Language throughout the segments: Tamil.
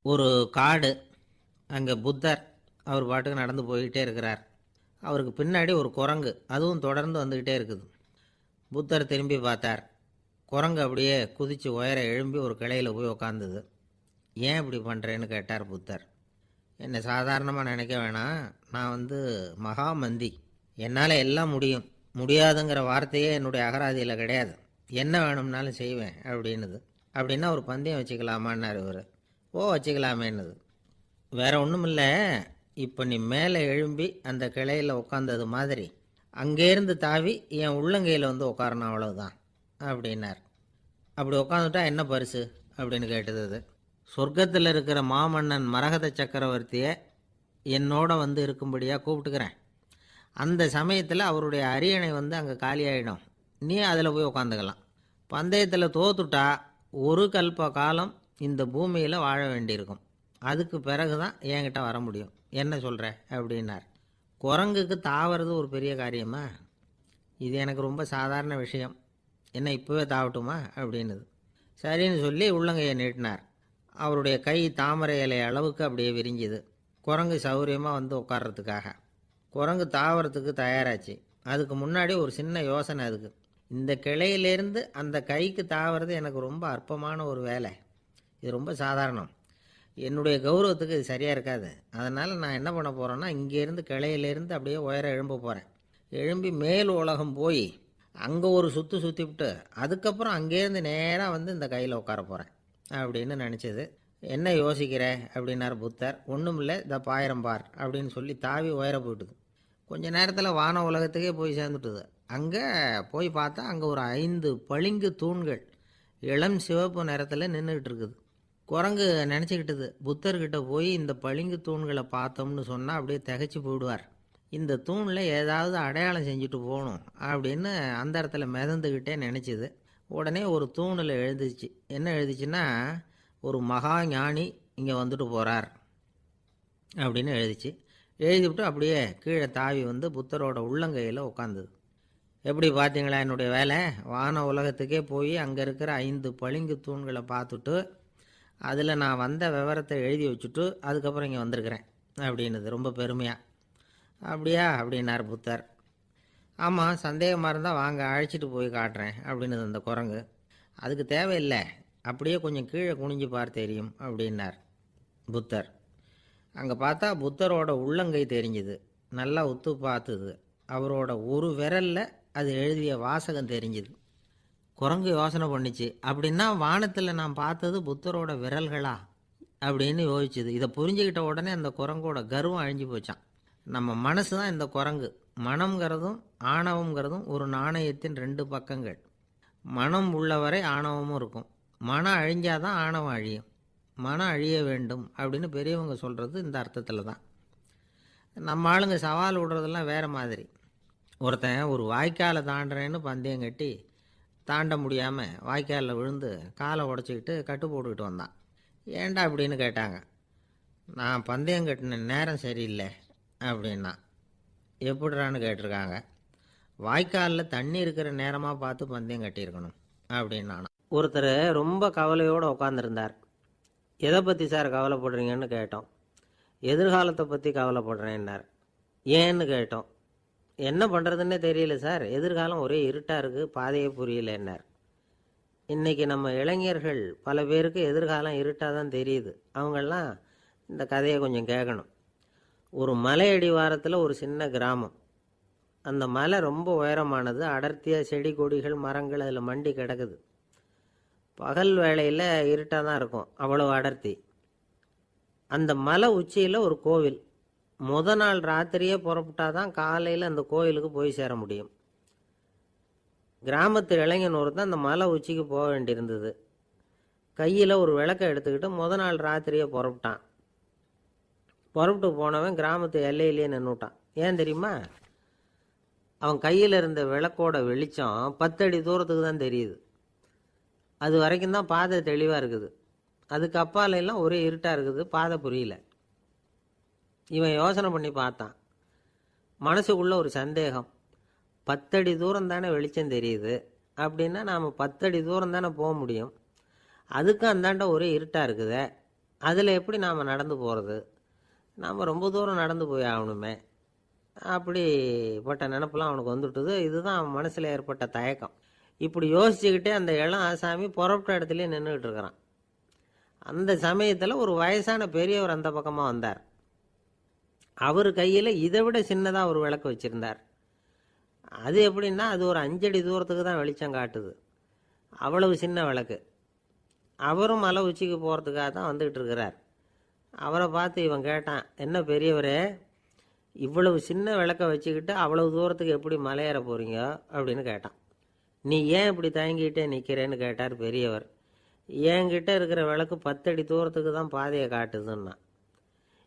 ஒரு காடு. அங்கே புத்தர் அவர் பாட்டுக்கு நடந்து போய்கிட்டே இருக்கிறார். அவருக்கு பின்னாடி ஒரு குரங்கு, அதுவும் தொடர்ந்து வந்துக்கிட்டே இருக்குது. புத்தர் திரும்பி பார்த்தார். குரங்கு அப்படியே குதித்து உயர எழும்பி ஒரு கிளையில் போய் உக்காந்துது. ஏன் இப்படி பண்ணுறேன்னு கேட்டார் புத்தர். என்னை சாதாரணமாக நினைக்க வேணாம், நான் மகாமந்தி. என்னால் எல்லாம் முடியும், முடியாதுங்கிற வார்த்தையே என்னுடைய அகராதியில் கிடையாது. என்ன வேணும்னாலும் செய்வேன் அப்படின்னுது. அப்படின்னா ஒரு பந்தயம் வச்சுக்கலாமான்னார் இவர். ஓ, வச்சுக்கலாமேன்னுது. வேற ஒன்றும் இல்லை, இப்போ நீ மேலே எழும்பி அந்த கிளையில் உட்காந்தது மாதிரி அங்கேருந்து தாவி என் உள்ளங்கையில் உட்காரணும், அவ்வளவுதான் அப்படின்னார். அப்படி உட்காந்துட்டா என்ன பரிசு அப்படின்னு கேட்டது அது. சொர்க்கத்தில் இருக்கிற மாமன்னன் மரகத சக்கரவர்த்தியை என்னோட இருக்கும்படியாக கூப்பிட்டுக்கிறேன். அந்த சமயத்தில் அவருடைய அரியணை அங்கே காலியாகிடும், நீ அதில் போய் உட்காந்துக்கலாம். பந்தயத்தில் தோத்துட்டா ஒரு கல்ப காலம் இந்த பூமியில் வாழ வேண்டியிருக்கும். அதுக்கு பிறகு தான் என்கிட்ட வர முடியும். என்ன சொல்கிற அப்படின்னார். குரங்குக்கு தாவறது ஒரு பெரிய காரியமா? இது எனக்கு ரொம்ப சாதாரண விஷயம், என்ன இப்போவே தாவட்டுமா அப்படின்னுது. சரின்னு சொல்லி உள்ளங்கையை நீட்டினார். அவருடைய கை தாமரை இலை அளவுக்கு அப்படியே விரிஞ்சுது. குரங்கு சௌகரியமாக உட்கார்றதுக்காக. குரங்கு தாவறதுக்கு தயாராச்சு. அதுக்கு முன்னாடி ஒரு சின்ன யோசனை அதுக்கு. இந்த கிளையிலேருந்து அந்த கைக்கு தாவறது எனக்கு ரொம்ப அற்பமான ஒரு வேலை. இது ரொம்ப சாதாரணம். என்னுடைய கௌரவத்துக்கு இது சரியாக இருக்காது. அதனால் நான் என்ன பண்ண போகிறேன்னா, இங்கேருந்து கிளையிலேருந்து அப்படியே உயர எழும்ப போகிறேன். எழும்பி மேல் உலகம் போய் அங்கே ஒரு சுற்றிவிட்டு அதுக்கப்புறம் அங்கேருந்து நேராக இந்த கையில் உட்கார போகிறேன் அப்படின்னு நினச்சிது. என்ன யோசிக்கிற அப்படின்னார் புத்தர். ஒன்றும் இல்லை, இந்த பாயிரம் பார் அப்படின்னு சொல்லி தாவி உயர போயிட்டுது. கொஞ்ச நேரத்தில் வான உலகத்துக்கே போய் சேர்ந்துட்டுது. அங்கே போய் பார்த்தா அங்கே ஒரு 5 பளிங்கு தூண்கள் இளம் சிவப்பு நிறத்தில் நின்றுக்கிட்டு இருக்குது. குரங்கு நினச்சிக்கிட்டது, புத்தர்கிட்ட போய் இந்த பளிங்கு தூண்களை பார்த்தோம்னு சொன்னால் அப்படியே திகைச்சு போயிடுவார். இந்த தூணில் ஏதாவது அடையாளம் செஞ்சுட்டு போகணும் அப்படின்னு அந்த இடத்துல மிதந்துக்கிட்டே நினச்சிது. உடனே ஒரு தூணில் எழுதிச்சு. என்ன எழுதிச்சுன்னா, ஒரு மகா ஞானி இங்கே வந்துட்டு போகிறார் அப்படின்னு எழுதிச்சு. எழுதிவிட்டு அப்படியே கீழே தாவி புத்தரோட உள்ளங்கையில் உட்காந்துது. எப்படி பார்த்தீங்களா என்னுடைய வேலை? வான உலகத்துக்கே போய் அங்கே இருக்கிற 5 பளிங்கு தூண்களை பார்த்துட்டு அதில் நான் வந்த விவரத்தை எழுதி வச்சுட்டு அதுக்கப்புறம் இங்கே வந்திருக்கிறேன் அப்படின்னுது ரொம்ப பெருமையாக. அப்படியா அப்படின்னார் புத்தர். ஆமாம், சந்தேகமாக இருந்தால் வாங்க, அழைச்சிட்டு போய் காட்டுறேன் அப்படின்னுது அந்த குரங்கு. அதுக்கு தேவையில்லை, அப்படியே கொஞ்சம் கீழே குனிஞ்சு பார் தெரியும் அப்படின்னார் புத்தர். அங்கே பார்த்தா புத்தரோட உள்ளங்கை தெரிஞ்சுது. நல்லா உத்து பார்த்துது. அவரோட ஒரு விரலில் அது எழுதிய வாசகம் தெரிஞ்சுது. குரங்கு யோசனை பண்ணிச்சு, அப்படின்னா வானத்தில் நான் பார்த்தது புத்தரோட விரல்களா அப்படின்னு யோசிச்சுது. இதை புரிஞ்சுக்கிட்ட உடனே அந்த குரங்கோட கர்வம் அழிஞ்சு போச்சான். நம்ம மனசு தான் இந்த குரங்கு. மனம்ங்கிறதும் ஆணவம்ங்கிறதும் ஒரு நாணயத்தின் 2 பக்கங்கள். மனம் உள்ளவரை ஆணவமும் இருக்கும். மனம் அழிஞ்சாதான் ஆணவம் அழியும். மனம் அழிய வேண்டும் அப்படின்னு பெரியவங்க சொல்கிறது இந்த அர்த்தத்தில் தான். நம்ம ஆளுங்க சவால் விடுறதெல்லாம் வேறு மாதிரி. ஒருத்தன் ஒரு வாய்க்காலை தாண்டுறேன்னு பந்தயம் கட்டி தாண்ட முடியாமல் வாய்க்காலில் விழுந்து காலை உடச்சிக்கிட்டு கட்டு போட்டுக்கிட்டு வந்தான். ஏன்டா அப்படின்னு கேட்டாங்க. நான் பந்தயம் கட்டின நேரம் சரியில்லை அப்படின்னா. எப்படிறான்னு கேட்டிருக்காங்க. வாய்க்காலில் தண்ணி இருக்கிற நேரமாக பார்த்து பந்தயம் கட்டியிருக்கணும் அப்படின்னா. ஒருத்தர் ரொம்ப கவலையோடு உட்காந்துருந்தார். எதை பற்றி சார் கவலைப்படுறீங்கன்னு கேட்டோம். எதிர்காலத்தை பற்றி கவலைப்படுறேன்னார். ஏன்னு கேட்டோம். என்ன பண்ணுறதுன்னே தெரியல சார், எதிர்காலம் ஒரே இருட்டாக இருக்குது, பாதையே புரியலன்னார். இன்றைக்கி நம்ம இளைஞர்கள் பல பேருக்கு எதிர்காலம் இருட்டாக தான் தெரியுது. அவங்கெல்லாம் இந்த கதையை கொஞ்சம் கேட்கணும். ஒரு மலை அடிவாரத்தில் ஒரு சின்ன கிராமம். அந்த மலை ரொம்ப உயரமானது. அடர்த்தியாக செடி கொடிகள் மரங்கள் அதில் மண்டி கிடக்குது. பகல் வேளையில் இருட்டாக தான் இருக்கும், அவ்வளோ அடர்த்தி. அந்த மலை உச்சியில் ஒரு கோவில். நாள் ராத்திரியே புறப்பட்டாதான் காலையில் அந்த கோயிலுக்கு போய் சேர முடியும். கிராமத்து இளைஞன் ஒருத்தன் அந்த மலை உச்சிக்கு போக வேண்டியிருந்தது. கையில் ஒரு விளக்கை எடுத்துக்கிட்டு நாள் ராத்திரியே புறப்பட்டான். புறப்பட்டு போனவன் கிராமத்து எல்லையிலேயே நின்றுட்டான். ஏன் தெரியுமா? அவன் கையில் இருந்த விளக்கோட வெளிச்சம் 10 அடி தூரத்துக்கு தான் தெரியுது. அது வரைக்கும் தான் பாதை தெளிவாக இருக்குது. அதுக்கு அப்பாலெல்லாம் ஒரே இருட்டாக இருக்குது, பாதை புரியல. இவன் யோசனை பண்ணி பார்த்தான். மனசுக்குள்ள ஒரு சந்தேகம். 10 அடி தூரம் தானே வெளிச்சம் தெரியுது அப்படின்னா நாம் 10 அடி தூரம் தானே போக முடியும். அதுக்கும் அந்தாண்ட ஒரே இருட்டாக இருக்குதே அதில் எப்படி நாம் நடந்து போகிறது? நாம் ரொம்ப தூரம் நடந்து போய் ஆகணுமே. அப்படிப்பட்ட நினப்பெல்லாம் அவனுக்கு வந்துவிட்டது. இதுதான் அவன் மனசில் ஏற்பட்ட தயக்கம். இப்படி யோசிச்சுக்கிட்டே அந்த இளம் ஆசாமி புறப்பட்ட இடத்துலையே நின்றுக்கிட்டு இருக்கிறான். அந்த சமயத்தில் ஒரு வயசான பெரியவர் அந்த பக்கமாக வந்தார். அவர் கையில் இதை விட சின்னதாக ஒரு விளக்கு வச்சுருந்தார். அது எப்படின்னா அது ஒரு 5 அடி தூரத்துக்கு தான் வெளிச்சம் காட்டுது. அவ்வளவு சின்ன விளக்கு. அவரும் மலை உச்சிக்கு போகிறதுக்காக தான் வந்துக்கிட்டு இருக்கிறார். அவரை பார்த்து இவன் கேட்டான், என்ன பெரியவரே, இவ்வளவு சின்ன விளக்கை வச்சுக்கிட்டு அவ்வளவு தூரத்துக்கு எப்படி மலையேற போகிறீங்க அப்படின்னு கேட்டான். நீ ஏன் இப்படி தயங்கிட்டே நிற்கிறேன்னு கேட்டார் பெரியவர். என்கிட்ட இருக்கிற விளக்கு 10 அடி தூரத்துக்கு தான் பாதையை காட்டுதுன்னா.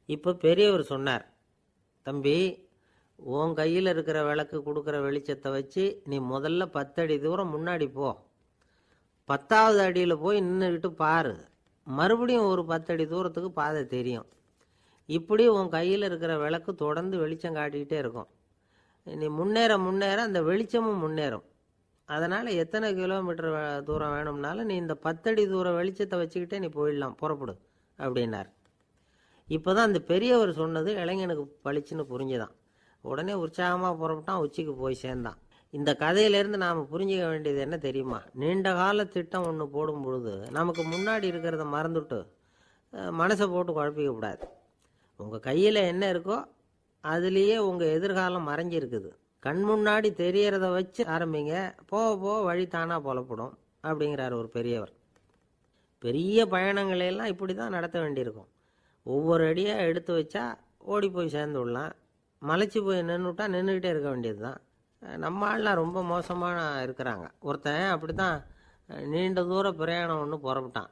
இப்போ பெரியவர் சொன்னார், தம்பி, உன் கையில் இருக்கிற விளக்கு கொடுக்குற வெளிச்சத்தை வச்சு நீ முதல்ல 10 அடி தூரம் முன்னாடி போ. 10வது அடியில் போய் நின்றுக்கிட்டு பாரு. மறுபடியும் ஒரு 10 அடி தூரத்துக்கு பாதை தெரியும். இப்படி உன் கையில் இருக்கிற விளக்கு தொடர்ந்து வெளிச்சம் காட்டிக்கிட்டே இருக்கும். நீ முன்னேற முன்னேற அந்த வெளிச்சமும் முன்னேறும். அதனால் எத்தனை கிலோமீட்டர் தூரம் வேணும்னாலும் நீ இந்த 10 அடி தூரம் வெளிச்சத்தை வச்சுக்கிட்டே நீ போயிடலாம், புறப்படு அப்படின்னார். இப்போ தான் அந்த பெரியவர் சொன்னது இளைஞனுக்கு பளிச்சுன்னு புரிஞ்சுதான். உடனே உற்சாகமாக புறப்பட்டான், உச்சிக்கு போய் சேர்ந்தான். இந்த கதையிலேருந்து நாம் புரிஞ்சிக்க வேண்டியது என்ன தெரியுமா? நீண்ட கால திட்டம் ஒன்று போடும் பொழுது நமக்கு முன்னாடி இருக்கிறத மறந்துட்டு மனசை போட்டு குழப்பிக்க கூடாது. உங்கள் கையில் என்ன இருக்கோ அதுலேயே உங்கள் எதிர்காலம் மறைஞ்சிருக்குது. கண் முன்னாடி தெரியறத வச்சு ஆரம்பிங்க, போக போக வழி தானாக புலப்படும் அப்படிங்கிறார் ஒரு பெரியவர். பெரிய பயணங்களையெல்லாம் இப்படி தான் நடத்த வேண்டியிருக்கும். ஒவ்வொரு அடியாக எடுத்து வச்சா ஓடி போய் சேர்ந்து விடலாம். மலைச்சி போய் நின்றுட்டா நின்றுக்கிட்டே இருக்க வேண்டியது தான். நம்ம ஆள்லாம் ரொம்ப மோசமான இருக்கிறாங்க. ஒருத்தன் அப்படி தான் நீண்ட தூர பிரயாணம் ஒன்று புறப்பட்டான்.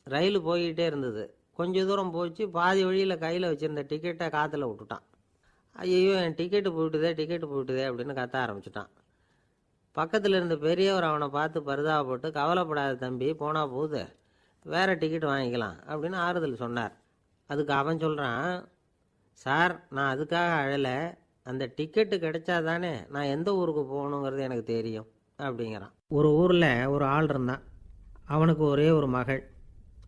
ரயில் போய்கிட்டே இருந்தது. கொஞ்சம் தூரம் போச்சு, பாதி வழியில் கையில் வச்சுருந்த டிக்கெட்டை காற்றுல விட்டுட்டான். ஐயோ, என் டிக்கெட்டு போயிட்டுதே அப்படின்னு கத்த ஆரம்பிச்சிட்டான். பக்கத்தில் இருந்த பெரியவர் அவனை பார்த்து பரிதாபப்பட்டு, கவலைப்படாத தம்பி, போனால் போகுது, வேறு டிக்கெட் வாங்கிக்கலாம் அப்படின்னு ஆறுதல் சொன்னார். அதுக்கு அவன் சொல்கிறான், சார், நான் அதுக்காக அழலை, அந்த டிக்கெட்டு கிடைச்சா தானே நான் எந்த ஊருக்கு போகணுங்கிறது எனக்கு தெரியும் அப்படிங்கிறான். ஒரு ஊரில் ஒரு ஆள் இருந்தான். அவனுக்கு ஒரே ஒரு மகள்.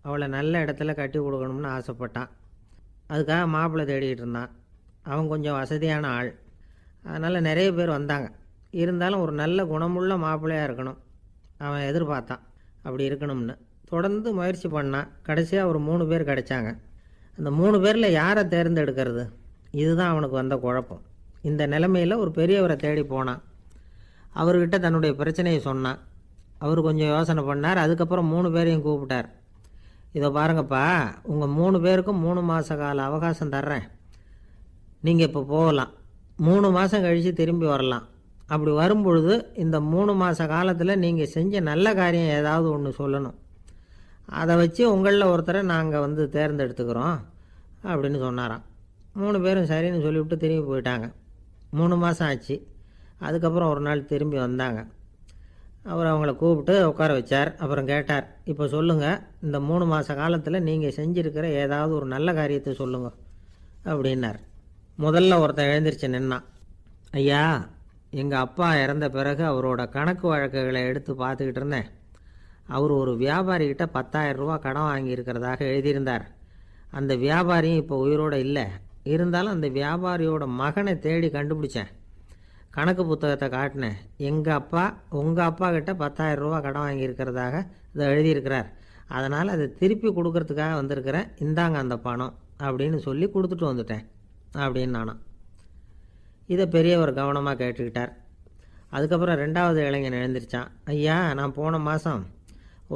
அவளை நல்ல இடத்துல கட்டி கொடுக்கணும்னு ஆசைப்பட்டான். அதுக்காக மாப்பிள்ளை தேடிக்கிட்டு இருந்தான். அவன் கொஞ்சம் வசதியான ஆள். அதனால் நிறைய பேர் வந்தாங்க. இருந்தாலும் ஒரு நல்ல குணமுள்ள மாப்பிள்ளையாக இருக்கணும் அவன் எதிர்பார்த்தான். அப்படி இருக்கணும்னு தொடர்ந்து முயற்சி பண்ணான். கடைசியாக ஒரு 3 பேர் கிடைச்சாங்க. அந்த 3 பேரில் யாரை தேர்ந்தெடுக்கிறது? இதுதான் அவனுக்கு வந்த குழப்பம். இந்த நிலைமையில் ஒரு பெரியவரை தேடி போனான். அவர்கிட்ட தன்னுடைய பிரச்சனையை சொன்னான். அவர் கொஞ்சம் யோசனை பண்ணார். அதுக்கப்புறம் 3 பேரையும் கூப்பிட்டார். இதை பாருங்கப்பா, உங்கள் 3 பேருக்கும் 3 மாத கால அவகாசம் தர்றேன். நீங்கள் இப்போ போகலாம். 3 மாதம் கழித்து திரும்பி வரலாம். அப்படி வரும்பொழுது இந்த 3 மாத காலத்தில் நீங்கள் செஞ்ச நல்ல காரியம் ஏதாவது ஒன்று சொல்லணும். அதை வச்சு உங்களில் ஒருத்தரை நாங்கள் தேர்ந்தெடுத்துக்கிறோம் அப்படின்னு சொன்னாராம். 3 பேரும் சரின்னு சொல்லிவிட்டு திரும்பி போயிட்டாங்க. 3 மாதம் ஆச்சு. அதுக்கப்புறம் ஒரு நாள் திரும்பி வந்தாங்க. அவர் அவங்கள கூப்பிட்டு உட்கார வச்சார். அப்புறம் கேட்டார், இப்போ சொல்லுங்கள், இந்த 3 மாத காலத்தில் நீங்கள் செஞ்சுருக்கிற ஏதாவது ஒரு நல்ல காரியத்தை சொல்லுங்க அப்படின்னார். முதல்ல ஒருத்தன் எழுந்திரிச்சு நின்னான். ஐயா, எங்கள் அப்பா இறந்த பிறகு அவரோட கணக்கு வழக்குகளை எடுத்து பார்த்துக்கிட்டு இருந்தேன். அவர் ஒரு வியாபாரிகிட்ட 10,000 ரூபா கடன் வாங்கியிருக்கிறதாக எழுதியிருந்தார். அந்த வியாபாரியும் இப்போ உயிரோடு இல்லை. இருந்தாலும் அந்த வியாபாரியோட மகனை தேடி கண்டுபிடிச்சேன். கணக்கு புத்தகத்தை காட்டினேன். எங்கள் அப்பா உங்கள் அப்பா கிட்ட 10,000 ரூபா கடன் வாங்கியிருக்கிறதாக இதை எழுதியிருக்கிறார். அதனால் அதை திருப்பி கொடுக்கறதுக்காக வந்திருக்கிறேன். இந்தாங்க அந்த பணம் அப்படின்னு சொல்லி கொடுத்துட்டு வந்துட்டேன் அப்படின்னு நானும். இதை பெரியவர் கவனமாக கேட்டுக்கிட்டார். அதுக்கப்புறம் 2வது இளைஞன் எழுந்திரிச்சான். ஐயா, நான் போன மாதம்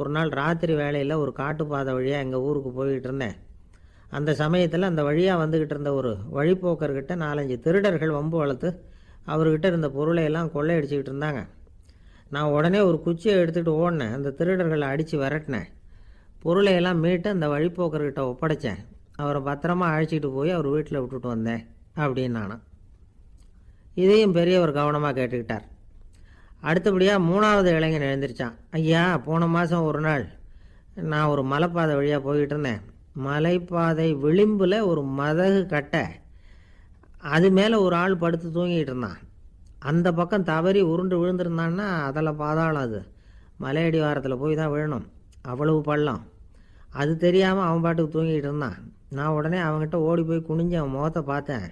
ஒரு நாள் ராத்திரி வேளையில் ஒரு காட்டுப்பாதை வழியாக எங்கள் ஊருக்கு போய்கிட்டு இருந்தேன். அந்த சமயத்தில் அந்த வழியாக வந்துக்கிட்டு இருந்த ஒரு வழிப்போக்கர்கிட்ட 4-5 திருடர்கள் வம்பு வளர்த்து அவர்கிட்ட இருந்த பொருளை எல்லாம் கொள்ளையடிச்சிக்கிட்டு இருந்தாங்க. நான் உடனே ஒரு குச்சியை எடுத்துகிட்டு ஓடினேன். அந்த திருடர்களை அடித்து விரட்டினேன். பொருளையெல்லாம் மீட்டு அந்த வழிப்போக்கர்கிட்ட ஒப்படைச்சேன். அவரை பத்திரமா அழைச்சிட்டு போய் அவர் வீட்டில் விட்டுட்டு வந்தேன் அப்படின்னு நானும். இதையும் பெரியவர் கவனமாக கேட்டுக்கிட்டார். அடுத்தபடியாக 3வது இளைஞன் எழுந்திரிச்சான். ஐயா, போன மாதம் ஒரு நாள் நான் ஒரு மலைப்பாதை வழியாக போய்கிட்டு இருந்தேன். மலைப்பாதை விளிம்பில் ஒரு மதகு கட்டை, அது மேலே ஒரு ஆள் படுத்து தூங்கிட்டு இருந்தான். அந்த பக்கம் தவறி உருண்டு விழுந்திருந்தான்னா அதில் பாதாளம். அது மலையடி வாரத்தில் போய் தான் விழணும். அவ்வளவு பள்ளம். அது தெரியாமல் அவன் பாட்டுக்கு தூங்கிட்டு இருந்தான். நான் உடனே அவன்கிட்ட ஓடி போய் குனிஞ்சு அவன் முகத்தை பார்த்தேன்.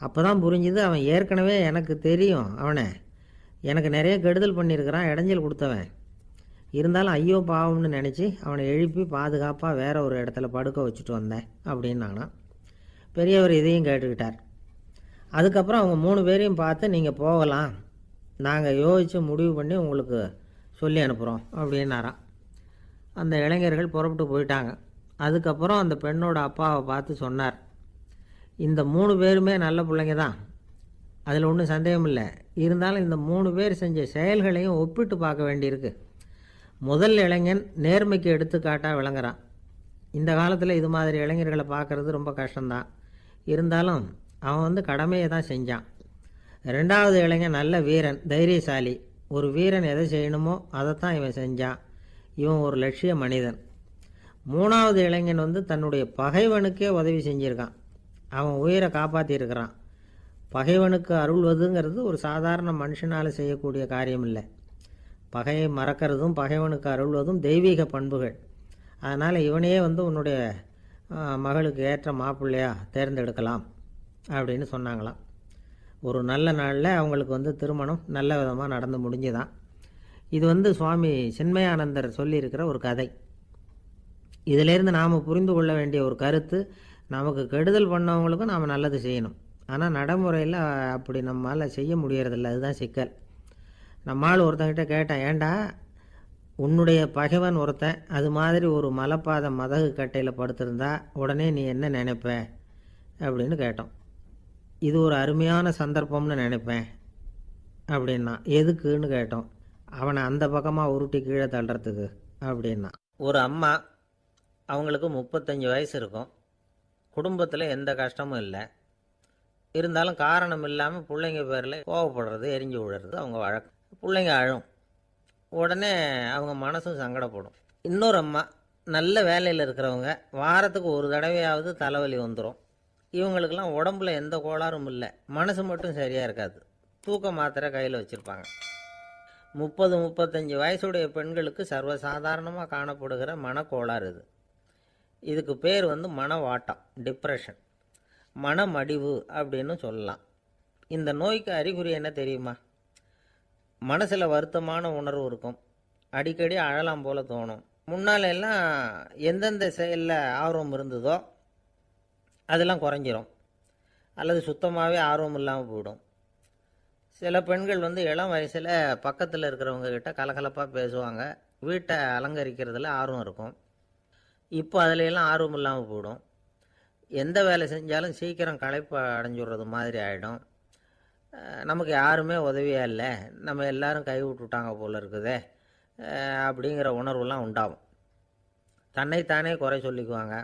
அப்போ தான் புரிஞ்சுது, அவன் ஏற்கனவே எனக்கு தெரியும். அவனை எனக்கு நிறைய கெடுதல் பண்ணியிருக்கிறான், இடைஞ்சல் கொடுத்தவன். இருந்தாலும் ஐயோ பாவம்னு நினச்சி அவனை எழுப்பி பாதுகாப்பாக வேற ஒரு இடத்துல படுக்க வச்சுட்டு வந்தேன் அப்படின்னு நானா. பெரியவர் இதையும் கேட்டுக்கிட்டார். அதுக்கப்புறம் அவங்க 3 பேரையும் பார்த்து, நீங்கள் போகலாம், நாங்கள் யோசித்து முடிவு பண்ணி உங்களுக்கு சொல்லி அனுப்புகிறோம் அப்படின்னாராம். அந்த இளைஞர்கள் புறப்பட்டு போயிட்டாங்க. அதுக்கப்புறம் அந்த பெண்ணோட அப்பாவை பார்த்து சொன்னார், இந்த 3 பேருமே நல்ல பிள்ளைங்க தான், அதில் ஒன்றும் சந்தேகம் இல்லை. இருந்தாலும் இந்த 3 பேர் செஞ்ச செயல்களையும் ஒப்பிட்டு பார்க்க வேண்டியிருக்கு. முதல் இளைஞன் நேர்மைக்கு எடுத்துக்காட்டாக விளங்குறான். இந்த காலத்தில் இது மாதிரி இளைஞர்களை பார்க்குறது ரொம்ப கஷ்டம்தான். இருந்தாலும் அவன் கடமையை தான் செஞ்சான். 2வது இளைஞன் நல்ல வீரன், தைரியசாலி. ஒரு வீரன் எதை செய்யணுமோ அதைத்தான் இவன் செஞ்சான். இவன் ஒரு லட்சிய மனிதன். 3வது இளைஞன் தன்னுடைய பகைவனுக்கே உதவி செஞ்சுருக்கான். அவன் உயிரை காப்பாற்றியிருக்கிறான். பகைவனுக்கு அருள்வதுங்கிறது ஒரு சாதாரண மனுஷனால் செய்யக்கூடிய காரியம் இல்லை. பகையை மறக்கிறதும் பகைவனுக்கு அருள்வதும் தெய்வீக பண்புகள். அதனால் இவனையே உன்னுடைய மகளுக்கு ஏற்ற மாப்பிள்ளையா தேர்ந்தெடுக்கலாம் அப்படின்னு சொன்னாங்களாம். ஒரு நல்ல நாளில் அவங்களுக்கு திருமணம் நல்ல விதமாக நடந்து முடிஞ்சுதான். இது சுவாமி சின்மயானந்தர் சொல்லியிருக்கிற ஒரு கதை. இதிலேருந்து நாம் புரிந்து கொள்ள வேண்டிய ஒரு கருத்து, நமக்கு கெடுதல் பண்ணவங்களுக்கும் நாம் நல்லது செய்யணும். ஆனால் நடைமுறையில் அப்படி நம்மளால் செய்ய முடியறதில்ல. அதுதான் சிக்கல். நம்மால் ஒருத்தங்கிட்ட கேட்டேன், ஏண்டா உன்னுடைய பகைவன் ஒருத்தன் அது மாதிரி ஒரு மலைப்பாதை மதகு கட்டையில் படுத்திருந்தா உடனே நீ என்ன நினைப்ப அப்படின்னு கேட்டோம். இது ஒரு அருமையான சந்தர்ப்பம்னு நினைப்பேன் அப்படின்னா. எதுக்குன்னு கேட்டோம். அவனை அந்த பக்கமாக உருட்டி கீழே தள்ளுறதுக்கு அப்படின்னா. ஒரு அம்மா, அவங்களுக்கு 35 வயசு இருக்கும். குடும்பத்தில் எந்த கஷ்டமும் இல்லை. இருந்தாலும் காரணம் இல்லாமல் பிள்ளைங்க பேரில் கோவப்படுறது, எரிஞ்சு விழுறது அவங்க வழக்கம். பிள்ளைங்க அழும். உடனே அவங்க மனசும் சங்கடப்படும். இன்னொரு அம்மா, நல்ல வேலையில் இருக்கிறவங்க, வாரத்துக்கு ஒரு தடவையாவது தலைவலி வந்துடும். இவங்களுக்கெல்லாம் உடம்புல எந்த கோளாறும் இல்லை, மனசு மட்டும் சரியாக இருக்காது. தூக்க மாத்திரை கையில் வச்சுருப்பாங்க. 30-35 வயசுடைய பெண்களுக்கு சர்வசாதாரணமாக காணப்படுகிற மனக்கோளாறு இது. இதுக்கு பேர் மனவாட்டம், டிப்ரெஷன், மனமடிவு அப்படின்னு சொல்லலாம். இந்த நோய்க்கு அறிகுறி என்ன தெரியுமா? மனசில் வருத்தமான உணர்வு இருக்கும். அடிக்கடி அழலாம் போல தோணும். முன்னால் எல்லாம் எந்தெந்த செயலில் ஆர்வம் இருந்ததோ அதெல்லாம் குறைஞ்சிரும், அல்லது சுத்தமாகவே ஆர்வம் இல்லாமல் போயிடும். சில பெண்கள் இளம் வயசில் பக்கத்தில் இருக்கிறவங்க கிட்ட கலகலப்பாக பேசுவாங்க, வீட்டை அலங்கரிக்கிறதுல ஆர்வம் இருக்கும். இப்போ அதிலெல்லாம் ஆர்வம் இல்லாமல் போயிடும். எந்த வேலை செஞ்சாலும் சீக்கிரம் களைப்பு அடைஞ்சுடுறது மாதிரி ஆகிடும். நமக்கு யாருமே உதவியாக இல்லை, நம்ம எல்லாரும் கை விட்டுட்டாங்க போல் இருக்குதே அப்படிங்கிற உணர்வுலாம் உண்டாகும். தன்னைத்தானே குறை சொல்லிக்குவாங்க.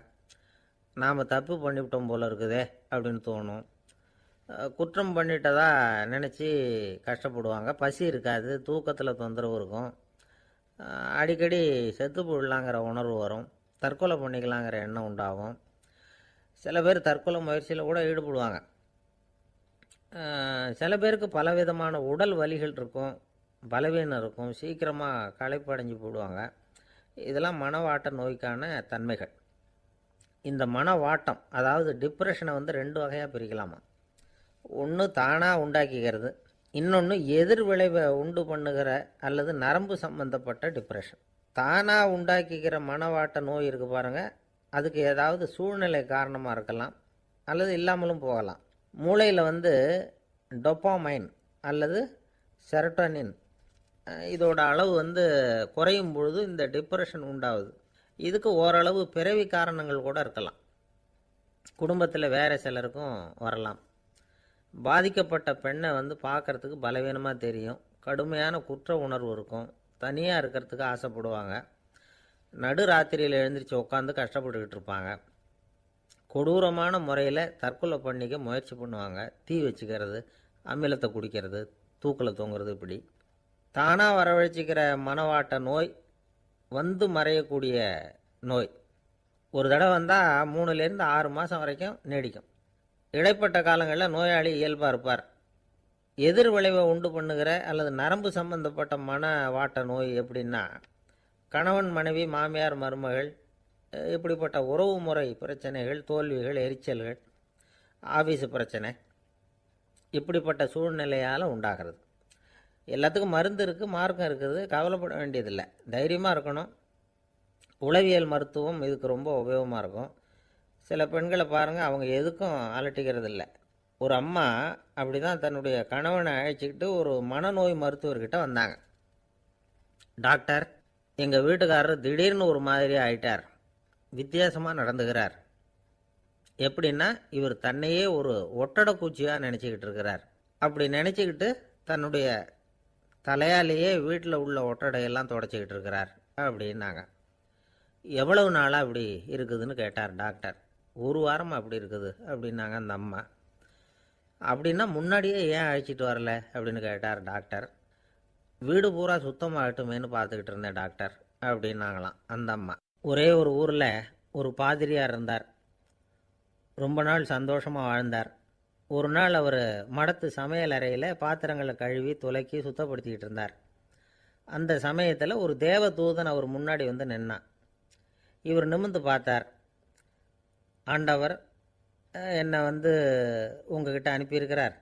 நாம் தப்பு பண்ணிவிட்டோம் போல் இருக்குதே அப்படின்னு தோணும். குற்றம் பண்ணிட்டதா நினச்சி கஷ்டப்படுவாங்க. பசி இருக்காது, தூக்கத்தில் தொந்தரவு இருக்கும். அடிக்கடி செத்து போடலாங்கிற உணர்வு வரும். தற்கொலை பண்ணிக்கலாங்கிற எண்ணம் உண்டாகும். சில பேர் தற்கொலை முயற்சியில் கூட ஈடுபடுவாங்க. சில பேருக்கு பலவிதமான உடல் வலிகள் இருக்கும், பலவீனம் இருக்கும், சீக்கிரமாக களைப்படைஞ்சு போடுவாங்க. இதெல்லாம் மனவாட்ட நோய்க்கான தன்மைகள். இந்த மனவாட்டம், அதாவது டிப்ரெஷனை 2 வகையாக பிரிக்கலாமா. ஒன்று தானாக உண்டாக்கிக்கிறது, இன்னொன்று எதிர் விளைவை உண்டு பண்ணுகிற அல்லது நரம்பு சம்பந்தப்பட்ட டிப்ரெஷன். தானாக உண்டாக்கிக்கிற மனவாட்ட நோய் இருக்குது பாருங்கள், அதுக்கு ஏதாவது சூழ்நிலை காரணமாக இருக்கலாம், அல்லது இல்லாமலும் போகலாம். மூளையில் டொப்பாமைன் அல்லது செரட்டோனின் இதோட அளவு குறையும் பொழுது இந்த டிப்ரெஷன் உண்டாகுது. இதுக்கு ஓரளவு பிறவி காரணங்கள் கூட இருக்கலாம். குடும்பத்தில் வேறு சிலருக்கும் வரலாம். பாதிக்கப்பட்ட பெண்ணை பார்க்குறதுக்கு பலவீனமாக தெரியும், கடுமையான குற்ற உணர்வு இருக்கும், தனியாக இருக்கிறதுக்கு ஆசைப்படுவாங்க, நடு ராத்திரியில் எழுந்திரிச்சு உட்காந்து கஷ்டப்பட்டுக்கிட்டு இருப்பாங்க, கொடூரமான முறையில் தற்கொலை பண்ணிக்க முயற்சி பண்ணுவாங்க, தீ வச்சுக்கிறது, அமிலத்தை குடிக்கிறது, தூக்கில் தொங்குறது. இப்படி தானாக வரவழைச்சிக்கிற மனவாட்ட நோய் மறையக்கூடிய நோய். ஒரு தடவை வந்தால் 3லேருந்து 6 மாதம் வரைக்கும் நீடிக்கும். இடைப்பட்ட காலங்களில் நோயாளி இயல்பாக இருப்பார். எதிர் விளைவை உண்டு பண்ணுகிற அல்லது நரம்பு சம்பந்தப்பட்ட மன வாட்ட நோய் எப்படின்னா, கணவன் மனைவி, மாமியார் மருமகள், இப்படிப்பட்ட உறவு முறை பிரச்சனைகள், தோல்விகள், எரிச்சல்கள், ஆஃபீஸு பிரச்சனை, இப்படிப்பட்ட சூழ்நிலையால் உண்டாகிறது. எல்லாத்துக்கும் மருந்து இருக்குது, மார்க்கம் இருக்குது, கவலைப்பட வேண்டியதில்லை, தைரியமாக இருக்கணும். உளவியல் மருத்துவம் இதுக்கு ரொம்ப உபயோகமாக இருக்கும். சில பெண்களை பாருங்கள், அவங்க எதுக்கும் அலட்டிக்கிறது இல்லை. ஒரு அம்மா அப்படி தான் தன்னுடைய கணவனை அழைச்சிக்கிட்டு ஒரு மனநோய் மருத்துவர்கிட்ட வந்தாங்க. டாக்டர், எங்கள் வீட்டுக்காரர் திடீர்னு ஒரு மாதிரி ஆயிட்டார், வித்தியாசமாக நடந்துக்கிறார். எப்படின்னா, இவர் தன்னையே ஒரு ஒட்டடை பூச்சியாக நினச்சிக்கிட்டு இருக்கிறார். அப்படி நினச்சிக்கிட்டு தன்னுடைய தலையாலேயே வீட்டில் உள்ள ஒட்டடையெல்லாம் தொடச்சிக்கிட்டு இருக்கிறார் அப்படின்னாங்க. எவ்வளவு நாளாக அப்படி இருக்குதுன்னு கேட்டார் டாக்டர். ஒரு வாரமாக அப்படி இருக்குது அப்படின்னாங்க அந்த அம்மா. அப்படின்னா முன்னாடியே ஏன் அழைச்சிட்டு வரல அப்படின்னு கேட்டார் டாக்டர். வீடு பூரா சுத்தமாகட்டுமேனு பார்த்துக்கிட்டு இருந்தேன் டாக்டர் அப்படின்னாங்களாம் அந்த அம்மா. ஒரே ஒரு ஊரில் ஒரு பாதிரியார் இருந்தார். ரொம்ப நாள் சந்தோஷமாக வாழ்ந்தார். ஒரு நாள் அவர் மடத்து சமையல் அறையில் பாத்திரங்களை கழுவி துலக்கி சுத்தப்படுத்திக்கிட்டு இருந்தார். அந்த சமயத்தில் ஒரு தேவதூதன் அவர் முன்னாடி வந்து நின்னான். இவர் நிமிர்ந்து பார்த்தார். ஆண்டவர் என்னை உங்ககிட்ட அனுப்பியிருக்கிறார்,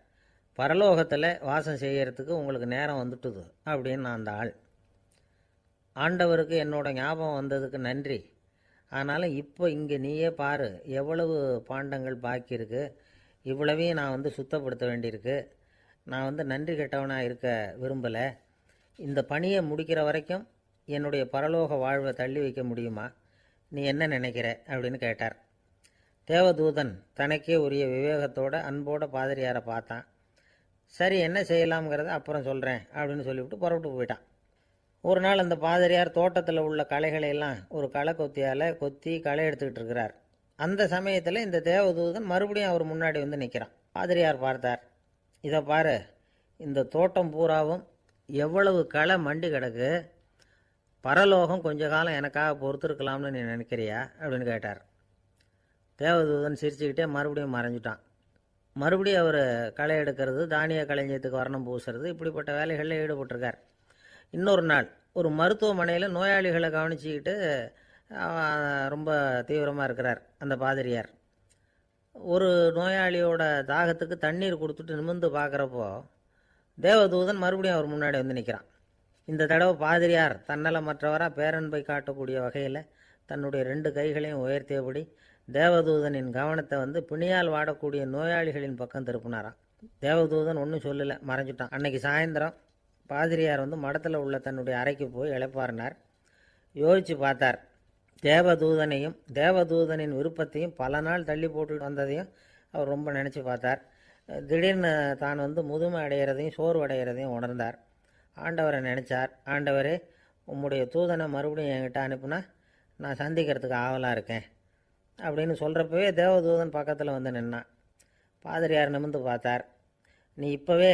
பரலோகத்தில் வாசம் செய்யறதுக்கு உங்களுக்கு நேரம் வந்துட்டுது அப்படின்னு அந்த ஆள். ஆண்டவருக்கு என்னோட ஞாபகம் வந்ததுக்கு நன்றி. ஆனாலும் இப்போ இங்கே நீயே பாரு, எவ்வளவு பாண்டங்கள் பாக்கி இருக்குது, இவ்வளவையும் நான் சுத்தப்படுத்த வேண்டியிருக்கு. நான் நன்றி கெட்டவனாக இருக்க விரும்பலை. இந்த பணியை முடிக்கிற வரைக்கும் என்னுடைய பரலோக வாழ்வை தள்ளி வைக்க முடியுமா? நீ என்ன நினைக்கிற அப்படின்னு கேட்டார். தேவதூதன் தனக்கே உரிய விவேகத்தோட அன்போட பாதிரியாரை பார்த்தான். சரி, என்ன செய்யலாம்ங்கிறத அப்புறம் சொல்கிறேன் அப்படின்னு சொல்லிவிட்டு புறப்பட்டு போயிட்டான். ஒரு நாள் அந்த பாதிரியார் தோட்டத்தில் உள்ள களைகளை எல்லாம் ஒரு களை கொத்தியால் கொத்தி களை எடுத்துக்கிட்டு இருக்கிறார். அந்த சமயத்தில் இந்த தேவதூதன் மறுபடியும் அவர் முன்னாடி நிற்கிறான். பாதிரியார் பார்த்தார். இதை பாரு, இந்த தோட்டம் பூராவும் எவ்வளவு களை மண்டி கிடக்கு, பரலோகம் கொஞ்ச காலம் எனக்காக பொறுத்திருக்கலாம்னு நீ நினைக்கிறியா அப்படின்னு கேட்டார். தேவதூதன் சிரிச்சுக்கிட்டே மறுபடியும் மறைஞ்சிட்டான். மறுபடியும் அவர் களை எடுக்கிறது, தானிய களஞ்சியத்துக்கு வர்ணம் பூசுறது, இப்படிப்பட்ட வேலைகளில் ஈடுபட்டிருக்கார். இன்னொரு நாள் ஒரு மருத்துவமனையில் நோயாளிகளை கவனிச்சிக்கிட்டு ரொம்ப தீவிரமாக இருக்கிறார் அந்த பாதிரியார். ஒரு நோயாளியோட தாகத்துக்கு தண்ணீர் கொடுத்துட்டு நிமிர்ந்து பார்க்குறப்போ தேவதூதன் மறுபடியும் அவர் முன்னாடி நிற்கிறான். இந்த தடவை பாதிரியார் தன்னலமற்றவராக பேரன்பை காட்டக்கூடிய வகையில் தன்னுடைய 2 கைகளையும் உயர்த்தியபடி தேவதூதனின் கவனத்தை பிணியால் வாடக்கூடிய நோயாளிகளின் பக்கம் திருப்பினாராம். தேவதூதன் ஒன்றும் சொல்லலை, மறைஞ்சிட்டான். அன்னைக்கு சாயந்தரம் பாதிரியார் மடத்தில் உள்ள தன்னுடைய அறைக்கு போய் இளைப்பாறினார். யோசித்து பார்த்தார். தேவதூதனையும் தேவதூதனின் விருப்பத்தையும் பல நாள் தள்ளி போட்டு வந்ததையும் அவர் ரொம்ப நினச்சி பார்த்தார். திடீர்னு தான் முதுமை அடைகிறதையும் சோர்வு அடைகிறதையும் உணர்ந்தார். ஆண்டவரை நினச்சார். ஆண்டவரே, உம்முடைய தூதனை மறுபடியும் என்கிட்ட அனுப்புனா நான் சந்திக்கிறதுக்கு ஆவலாக இருக்கேன் அப்படின்னு சொல்கிறப்பவே தேவதூதன் பக்கத்தில் நின்னான். பாதிரியார் நிமிர்ந்து பார்த்தார். நீ இப்போவே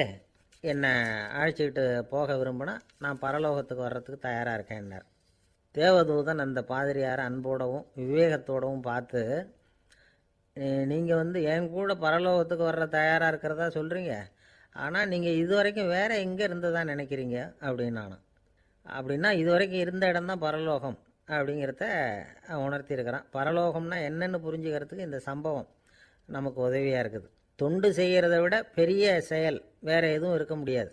என்னை அழைச்சிக்கிட்டு போக விரும்பினா நான் பரலோகத்துக்கு வர்றதுக்கு தயாராக இருக்கேன்னார். தேவதூதன் அந்த பாதிரியாரை அன்போடவும் விவேகத்தோடவும் பார்த்து, நீங்கள் என் கூட பரலோகத்துக்கு வர்ற தயாராக இருக்கிறதா சொல்கிறீங்க, ஆனால் நீங்கள் இது வரைக்கும் வேறு எங்கே இருந்ததான் நினைக்கிறீங்க அப்படின்னானு. அப்படின்னா இது வரைக்கும் இருந்த இடம்தான் பரலோகம் அப்படிங்கிறத உணர்த்தியிருக்கிறான். பரலோகம்னா என்னென்னு புரிஞ்சுக்கிறதுக்கு இந்த சம்பவம் நமக்கு உதவியாக இருக்குது. தொண்டு செய்கிறத விட பெரிய செயல் வேறு எதுவும் இருக்க முடியாது.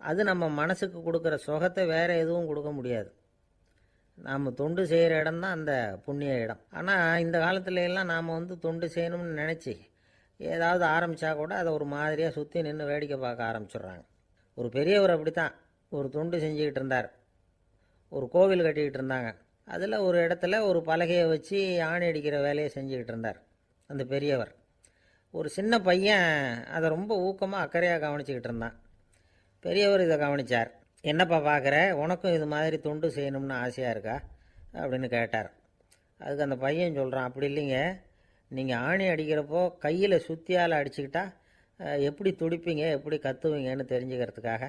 அது நம்ம மனசுக்கு கொடுக்குற சுகத்தை வேறு எதுவும் கொடுக்க முடியாது. நாம் தொண்டு செய்கிற இடம் தான் அந்த புண்ணிய இடம். ஆனால் இந்த காலத்துல எல்லாம் நாம் தொண்டு செய்யணும்னு நினச்சி ஏதாவது ஆரம்பித்தா கூட அதை ஒரு மாதிரியாக சுற்றி நின்று வேடிக்கை பார்க்க ஆரம்பிச்சிடுறாங்க. ஒரு பெரியவர் அப்படி தான் ஒரு தொண்டு செஞ்சுக்கிட்டு இருந்தார். ஒரு கோவில் கட்டிக்கிட்டு இருந்தாங்க. அதில் ஒரு இடத்துல ஒரு பலகையை வச்சு ஆணி அடிக்கிற வேலையை செஞ்சுக்கிட்டு இருந்தார் அந்த பெரியவர். ஒரு சின்ன பையன் அதை ரொம்ப ஊக்கமாக அக்கறையாக கவனிச்சிக்கிட்டு இருந்தான். பெரியவர் இதை கவனித்தார். என்னப்பா பார்க்குற, உனக்கும் இது மாதிரி தொண்டு செய்யணும்னு ஆசையாக இருக்கா அப்படின்னு கேட்டார். அதுக்கு அந்த பையன் சொல்கிறான், அப்படி இல்லைங்க, நீங்கள் ஆணி அடிக்கிறப்போ கையில் சுத்தியால் அடிச்சுக்கிட்டா எப்படி துடிப்பீங்க, எப்படி கத்துவீங்கன்னு தெரிஞ்சுக்கிறதுக்காக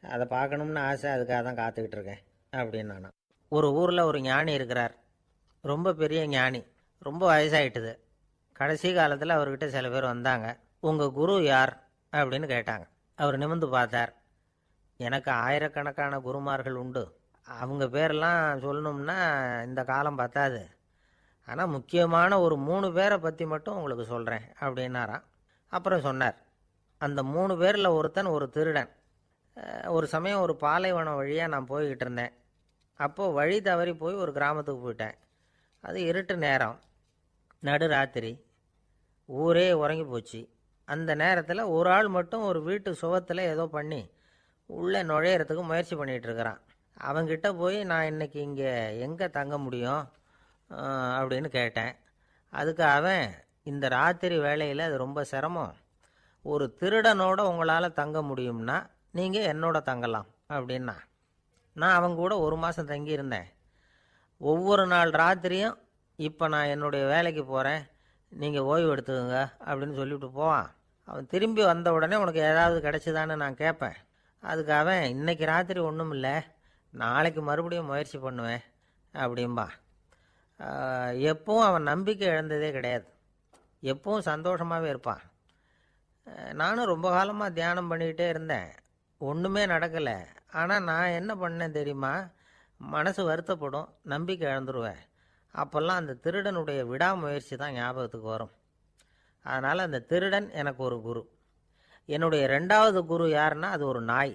அதை பார்க்கணும்னு ஆசை, அதுக்காக தான் காத்துக்கிட்டு இருக்கேன் அப்படின்னு நானும். ஒரு ஊரில் ஒரு ஞானி இருக்கிறார். ரொம்ப பெரிய ஞானி, ரொம்ப வயசாகிட்டுது. கடைசி காலத்தில் அவர்கிட்ட சில பேர் வந்தாங்க. உங்கள் குரு யார் அப்படின்னு கேட்டாங்க. அவர் நிமிர்ந்து பார்த்தார். எனக்கு ஆயிரக்கணக்கான குருமார்கள் உண்டு, அவங்க பேரெல்லாம் சொல்லணும்னா இந்த காலம் பத்தாது. ஆனால் முக்கியமான ஒரு 3 பேரை பற்றி மட்டும் உங்களுக்கு சொல்கிறேன் அப்படின்னாராம். அப்புறம் சொன்னார், அந்த 3 பேரில் ஒருத்தன் ஒரு திருடன். ஒரு சமயம் ஒரு பாலைவனம் வழியாக நான் போய்கிட்டு இருந்தேன். அப்போது வழி தவறி போய் ஒரு கிராமத்துக்கு போயிட்டேன். அது இருட்டு நேரம், நடு ராத்திரி, ஊரே உறங்கி போச்சு. அந்த நேரத்தில் ஒரு ஆள் மட்டும் ஒரு வீட்டு சுவத்தில் ஏதோ பண்ணி உள்ளே நுழையிறதுக்கு முயற்சி பண்ணிகிட்ருக்கிறான். அவங்கிட்ட போய் நான் இன்றைக்கி இங்கே எங்கே தங்க முடியும் அப்படின்னு கேட்டேன். அதுக்கு அவன், இந்த ராத்திரி வேளையில் அது ரொம்ப சிரமம், ஒரு திருடனோட உங்களால் தங்க முடியும்னா நீங்கள் என்னோட தங்கலாம் அப்படின்னா. நான் அவங்க கூட 1 மாதம் தங்கியிருந்தேன். ஒவ்வொரு நாள் ராத்திரியும் இப்போ நான் என்னுடைய வேலைக்கு போகிறேன், நீங்கள் ஓய்வு எடுத்துக்கோங்க அப்படின்னு சொல்லிவிட்டு போவான். அவன் திரும்பி வந்த உடனே உனக்கு ஏதாவது கிடச்சிதான்னு நான் கேட்பேன். அதுக்கு அவன், இன்றைக்கி ராத்திரி ஒன்றும் இல்லை, நாளைக்கு மறுபடியும் முயற்சி பண்ணுவேன் அப்படின்பா. எப்பவும் அவன் நம்பிக்கை இழந்ததே கிடையாது, எப்பவும் சந்தோஷமாகவே இருப்பான். நானும் ரொம்ப காலமாக தியானம் பண்ணிக்கிட்டே இருந்தேன், ஒன்றுமே நடக்கலை. ஆனால் நான் என்ன பண்ணேன் தெரியுமா, மனசு வருத்தப்படும், நம்பிக்கை இழந்துருவேன். அப்போல்லாம் அந்த திருடனுடைய விடாமுயற்சி தான் ஞாபகத்துக்கு வரும். அதனால் அந்த திருடன் எனக்கு ஒரு குரு. என்னுடைய 2வது குரு யாருன்னா அது ஒரு நாய்.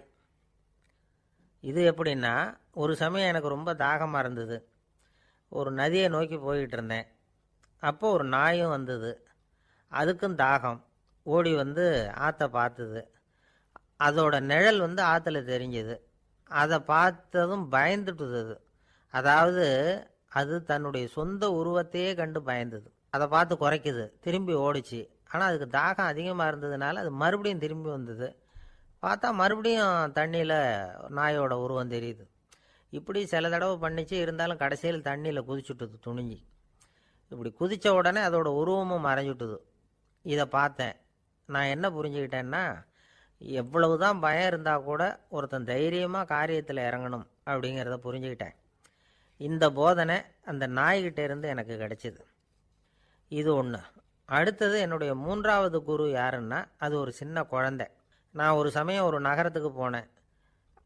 இது எப்படின்னா, ஒரு சமயம் எனக்கு ரொம்ப தாகமாக இருந்தது. ஒரு நதியை நோக்கி போய்கிட்டு இருந்தேன். அப்போது ஒரு நாயும் வந்தது. அதுக்கும் தாகம். ஓடி வந்து ஆற்றை பார்த்துது. அதோட நிழல் வந்து ஆற்றுல தெரிஞ்சுது. அதை பார்த்ததும் பயந்துட்டுது. அதாவது அது தன்னுடைய சொந்த உருவத்தையே கண்டு பயந்தது. அதை பார்த்து குறைக்குது, திரும்பி ஓடிச்சு. ஆனால் அதுக்கு தாகம் அதிகமாக இருந்ததுனால அது மறுபடியும் திரும்பி வந்தது. பார்த்தா மறுபடியும் தண்ணியில் நாயோட உருவம் தெரியுது. இப்படி சில தடவை பண்ணிச்சு. இருந்தாலும் கடைசியில் தண்ணியில் குதிச்சுட்டுது துணிஞ்சி. இப்படி குதித்த உடனே அதோட உருவமும் மறைஞ்சுட்டுது. இதை பார்த்தேன். நான் என்ன புரிஞ்சுக்கிட்டேன்னா, எவ்வளவு தான் பயம் இருந்தால் கூட ஒருத்தன் தைரியமாக காரியத்தில் இறங்கணும் அப்படிங்கிறத புரிஞ்சுக்கிட்டேன். இந்த போதனை அந்த நாய்கிட்ட இருந்து எனக்கு கிடைச்சிது. இது ஒன்று. அடுத்தது என்னுடைய 3வது குரு யாருன்னா அது ஒரு சின்ன குழந்தை. நான் ஒரு சமயம் ஒரு நகரத்துக்கு போனேன்.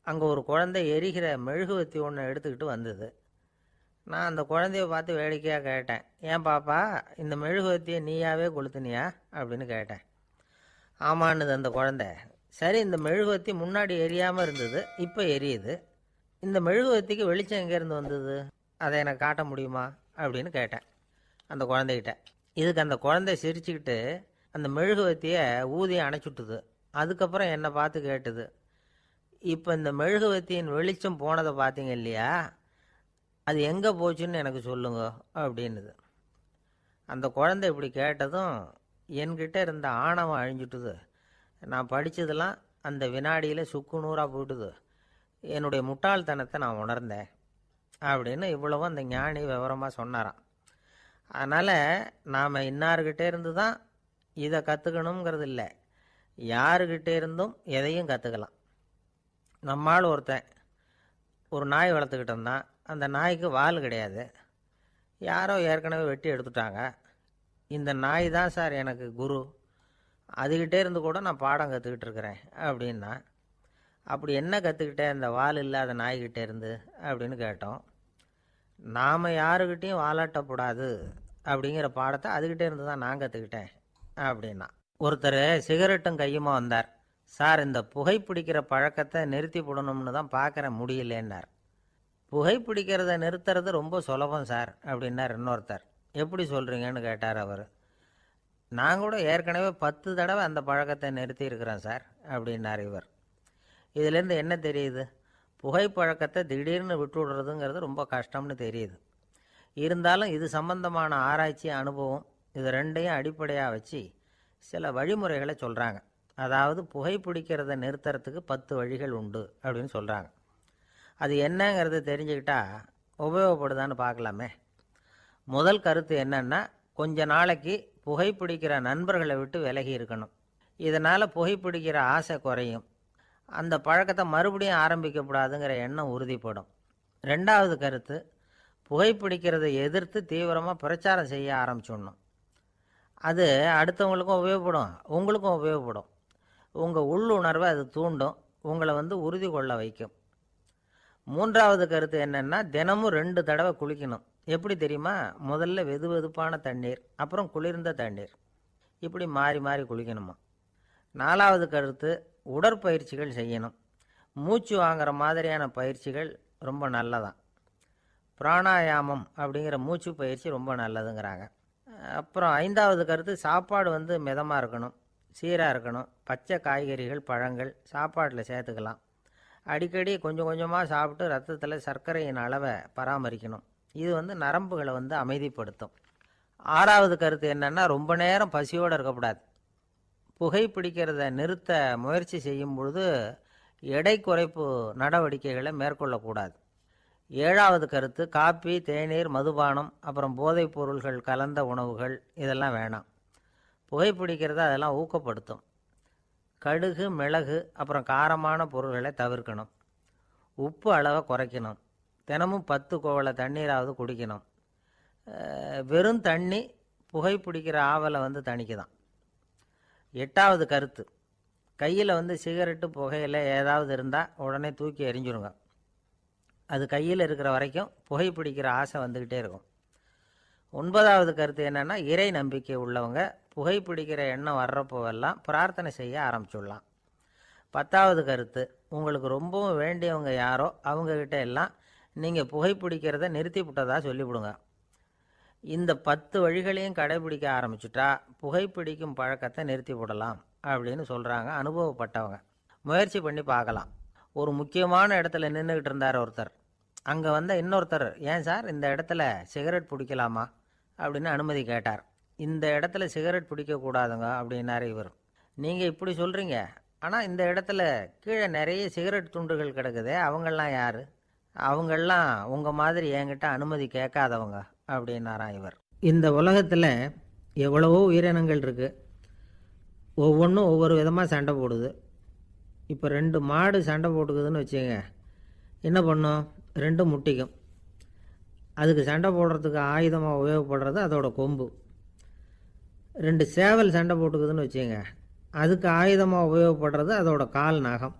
அங்கே ஒரு குழந்தை எரிகிற மெழுகுவத்தி ஒன்று எடுத்துக்கிட்டு வந்தது. நான் அந்த குழந்தைய பார்த்து வேடிக்கையாக கேட்டேன், ஏன் பாப்பா, இந்த மெழுகுவத்தியை நீயாவே கொளுத்துனியா அப்படின்னு கேட்டேன். ஆமான்னுது அந்த குழந்தை. சரி, இந்த மெழுகுவத்தி முன்னாடி எரியாமல் இருந்தது, இப்போ எரியுது. இந்த மெழுகுவத்திக்கு வெளிச்சம் எங்கேருந்து வந்தது, அதை எனக்கு காட்ட முடியுமா அப்படின்னு கேட்டேன் அந்த குழந்தைகிட்ட. இதுக்கு அந்த குழந்தை சிரிச்சுக்கிட்டு அந்த மெழுகுவத்தியை ஊதி அணைச்சுட்டுது. அதுக்கப்புறம் என்னை பார்த்து கேட்டுது, இப்போ இந்த மெழுகுவத்தியின் வெளிச்சம் போனதை பார்த்தீங்க இல்லையா, அது எங்கே போச்சுன்னு எனக்கு சொல்லுங்க அப்படின்னுது. அந்த குழந்தை இப்படி கேட்டதும் என்கிட்ட இருந்த ஆணவம் அழிஞ்சுட்டுது. நான் படித்ததெல்லாம் அந்த வினாடியில் சுக்கு நூறாக போயிட்டுது. என்னுடைய முட்டாள்தனத்தை நான் உணர்ந்தேன் அப்படின்னு இவ்வளவும் அந்த ஞானி விவரமாக சொன்னாராம். அதனால் நாம் இன்னார்கிட்டே இருந்து தான் இதை கற்றுக்கணுங்கிறது இல்லை, யாருக்கிட்டே இருந்தும் எதையும் கற்றுக்கலாம். நம்மால் ஒருத்தன் ஒரு நாய் வளர்த்துக்கிட்டு இருந்தான். அந்த நாய்க்கு வால் கிடையாது. யாரோ ஏற்கனவே வெட்டி எடுத்துட்டாங்க. இந்த நாய் தான் சார் எனக்கு குரு, அதுக்கிட்டே இருந்து கூட நான் பாடம் கற்றுக்கிட்டு இருக்கிறேன் அப்படின்னா. அப்படி என்ன கற்றுக்கிட்டேன் இந்த வால் இல்லாத நாய்கிட்டே இருந்து அப்படின்னு கேட்டோம். நாம் யாருக்கிட்டேயும் வாலாட்டக்கூடாது அப்படிங்கிற பாடத்தை அதுக்கிட்டே இருந்து தான் நான் கற்றுக்கிட்டேன் அப்படின்னா. ஒருத்தர் சிகரெட்டும் கையுமா வந்தார். சார், இந்த புகைப்பிடிக்கிற பழக்கத்தை நிறுத்தி போடணும்னு தான் பார்க்குறேன், முடியலேன்னார். புகைப்பிடிக்கிறத நிறுத்துறது ரொம்ப சுலபம் சார் அப்படின்னார் இன்னொருத்தர். எப்படி சொல்கிறீங்கன்னு கேட்டார் அவர். நான் கூட ஏற்கனவே 10 தடவை அந்த பழக்கத்தை நிறுத்தி இருக்கிறேன் சார் அப்படின்னார் இவர். இதிலேருந்து என்ன தெரியுது, புகைப்பழக்கத்தை திடீர்னு விட்டு விடுறதுங்கிறது ரொம்ப கஷ்டம்னு தெரியுது. இருந்தாலும் இது சம்பந்தமான ஆராய்ச்சி, அனுபவம், இது ரெண்டையும் அடிப்படையாக வச்சு சில வழிமுறைகளை சொல்கிறாங்க. அதாவது புகைப்பிடிக்கிறத நிறுத்துறதுக்கு 10 வழிகள் உண்டு அப்படின்னு சொல்கிறாங்க. அது என்னங்கிறது தெரிஞ்சுக்கிட்டா உபயோகப்படுதான்னு பார்க்கலாமே. முதல் கருத்து என்னன்னா, கொஞ்ச நாளைக்கு புகைப்பிடிக்கிற நண்பர்களை விட்டு விலகி இருக்கணும். இதனால் புகைப்பிடிக்கிற ஆசை குறையும். அந்த பழக்கத்தை மறுபடியும் ஆரம்பிக்கப்படாதுங்கிற எண்ணம் உறுதிப்படும். 2வது கருத்து, புகைப்பிடிக்கிறதை எதிர்த்து தீவிரமாக பிரச்சாரம் செய்ய ஆரம்பிச்சிடணும். அது அடுத்தவங்களுக்கும் உபயோகப்படும், உங்களுக்கும் உபயோகப்படும். உங்கள் உள்ளுணர்வை அது தூண்டும், உங்களை உறுதி கொள்ள வைக்கும். 3வது கருத்து என்னென்னா, தினமும் 2 தடவை குளிக்கணும். எப்படி தெரியுமா? முதல்ல வெது வெதுப்பான தண்ணீர், அப்புறம் குளிர்ந்த தண்ணீர், இப்படி மாறி மாறி குளிக்கணுமா. 4வது கருத்து, உடற்பயிற்சிகள் செய்யணும். மூச்சு வாங்குற மாதிரியான பயிற்சிகள் ரொம்ப நல்லதான். பிராணாயாமம் அப்படிங்கிற மூச்சு பயிற்சி ரொம்ப நல்லதுங்கிறாங்க. அப்புறம் 5வது கருத்து, சாப்பாடு மிதமாக இருக்கணும், சீராக இருக்கணும். பச்சை காய்கறிகள், பழங்கள் சாப்பாட்டில் சேர்த்துக்கலாம். அடிக்கடி கொஞ்சம் கொஞ்சமாக சாப்பிட்டு ரத்தத்தில் சர்க்கரையின் அளவை பராமரிக்கணும். இது நரம்புகளை அமைதிப்படுத்தும். 6வது கருத்து என்னென்னா, ரொம்ப நேரம் பசியோடு இருக்கக்கூடாது. புகைப்பிடிக்கிறத நிறுத்த முயற்சி செய்யும் பொழுது எடை குறைப்பு நடவடிக்கைகளை மேற்கொள்ளக்கூடாது. 7வது கருத்து, காப்பி, தேநீர், மதுபானம், அப்புறம் போதைப் பொருள்கள் கலந்த உணவுகள் இதெல்லாம் வேணாம். புகைப்பிடிக்கிறத அதெல்லாம் ஊக்கப்படுத்தும். கடுகு, மிளகு, அப்புறம் காரமான பொருள்களை தவிர்க்கணும். உப்பு அளவை குறைக்கணும். தினமும் 10 குவளை தண்ணீராவது குடிக்கணும். வெறும் தண்ணி புகைப்பிடிக்கிற ஆவலை தணிக்குதான். 8வது கருத்து, கையில் சிகரெட்டு, புகையில ஏதாவது இருந்தால் உடனே தூக்கி எறிஞ்சிருங்க. அது கையில் இருக்கிற வரைக்கும் புகைப்பிடிக்கிற ஆசை வந்துக்கிட்டே இருக்கும். 9வது கருத்து என்னென்னா, இறை நம்பிக்கை உள்ளவங்க புகைப்பிடிக்கிற எண்ணம் வர்றப்போவெல்லாம் பிரார்த்தனை செய்ய ஆரம்பிச்சுடலாம். 10வது கருத்து, உங்களுக்கு ரொம்பவும் வேண்டியவங்க யாரோ அவங்கக்கிட்ட எல்லாம் நீங்கள் புகைப்பிடிக்கிறத நிறுத்தி விட்டதா சொல்லிவிடுங்க. இந்த 10 வழிகளையும் கடைபிடிக்க ஆரம்பிச்சுட்டா புகைப்பிடிக்கும் பழக்கத்தை நிறுத்தி விடலாம் அப்படின்னு சொல்கிறாங்க அனுபவப்பட்டவங்க. முயற்சி பண்ணி பார்க்கலாம். ஒரு முக்கியமான இடத்துல நின்றுக்கிட்டு இருந்தார் ஒருத்தர். அங்கே இன்னொருத்தர், ஏன் சார் இந்த இடத்துல சிகரெட் பிடிக்கலாமா அப்படின்னு அனுமதி கேட்டார். இந்த இடத்துல சிகரெட் பிடிக்கக்கூடாதுங்க அப்படின்னாரு இவர். நீங்கள் இப்படி சொல்கிறீங்க, ஆனால் இந்த இடத்துல கீழே நிறைய சிகரெட் துண்டுகள் கிடக்குதே, அவங்கெல்லாம் யார்? அவங்கெல்லாம் உங்கள் மாதிரி என்கிட்ட அனுமதி கேட்காதவங்க அப்படின்னாராம் இவர். இந்த உலகத்தில் எவ்வளவோ உயிரினங்கள் இருக்குது. ஒவ்வொன்றும் ஒவ்வொரு விதமாக சண்டை போடுது. இப்போ 2 மாடு சண்டை போட்டுக்குதுன்னு வச்சுங்க, என்ன பண்ணும்? 2 முட்டிக்கும். அதுக்கு சண்டை போடுறதுக்கு ஆயுதமாக உபயோகப்படுறது அதோட கொம்பு. 2 சேவல் சண்டை போட்டுக்குதுன்னு வச்சுங்க, அதுக்கு ஆயுதமாக உபயோகப்படுறது அதோட கால் நகம்.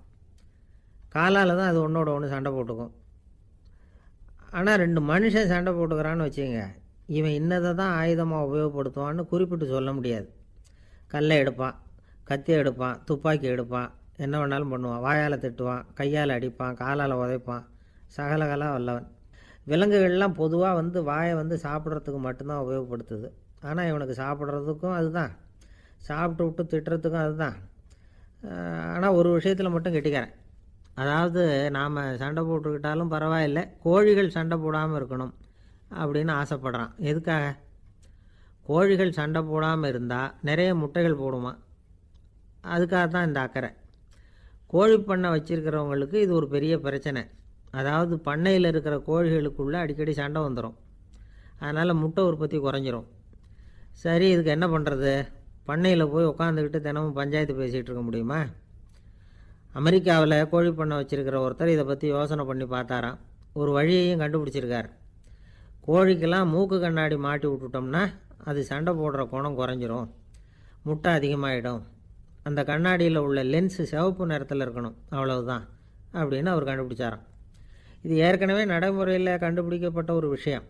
காலால் தான் அது ஒன்றோட ஒன்று சண்டை போட்டுக்கும். ஆனால் 2 மனுஷன் சண்டை போட்டுக்கிறான்னு வச்சுங்க, இவன் இன்னதை தான் ஆயுதமாக உபயோகப்படுத்துவான்னு குறிப்பிட்டு சொல்ல முடியாது. கல்லை எடுப்பான், கத்தி எடுப்பான், துப்பாக்கி எடுப்பான், என்ன வேணாலும் பண்ணுவான். வாயால் திட்டுவான், கையால் அடிப்பான், காலால் உதைப்பான், சகலகலாக வல்லவன். விலங்குகள்லாம் பொதுவாக வாயை சாப்பிட்றதுக்கு மட்டும்தான் உபயோகப்படுத்துது. ஆனால் இவனுக்கு சாப்பிட்றதுக்கும் அதுதான், சாப்பிட்டு விட்டு திட்டுறதுக்கும் அதுதான். ஆனால் ஒரு விஷயத்தில் மட்டும் கெட்டிக்கிறேன். அதாவது நாம் சண்டை போட்டுக்கிட்டாலும் பரவாயில்லை, கோழிகள் சண்டை போடாமல் இருக்கணும் அப்படின்னு ஆசைப்படுறான். எதுக்காக? கோழிகள் சண்டை போடாமல் இருந்தால் நிறைய முட்டைகள் போடுமா, அதுக்காக தான் இந்த அக்கறை. கோழி பண்ணை வச்சுருக்கிறவங்களுக்கு இது ஒரு பெரிய பிரச்சனை. அதாவது பண்ணையில் இருக்கிற கோழிகளுக்குள்ளே அடிக்கடி சண்டை வந்துடும். அதனால் முட்டை உற்பத்தி குறைஞ்சிரும். சரி, இதுக்கு என்ன பண்ணுறது? பண்ணையில் போய் உட்காந்துக்கிட்டு தினமும் பஞ்சாயத்து பேசிகிட்டு இருக்க முடியுமா? அமெரிக்காவில் கோழி பண்ணை வச்சுருக்கிற ஒருத்தர் இதை பற்றி யோசனை பண்ணி பார்த்தாராம். ஒரு வழியையும் கண்டுபிடிச்சிருக்கார். கோழிக்கெல்லாம் மூக்கு கண்ணாடி மாட்டி விட்டுட்டோம்னா அது சண்டை போடுற குணம் குறைஞ்சிரும், முட்டை அதிகமாகிடும். அந்த கண்ணாடியில் உள்ள லென்ஸு சிவப்பு நிறத்தில் இருக்கணும், அவ்வளவுதான் அப்படின்னு அவர் கண்டுபிடிச்சாராம். இது ஏற்கனவே நடைமுறையில் கண்டுபிடிக்கப்பட்ட ஒரு விஷயம்.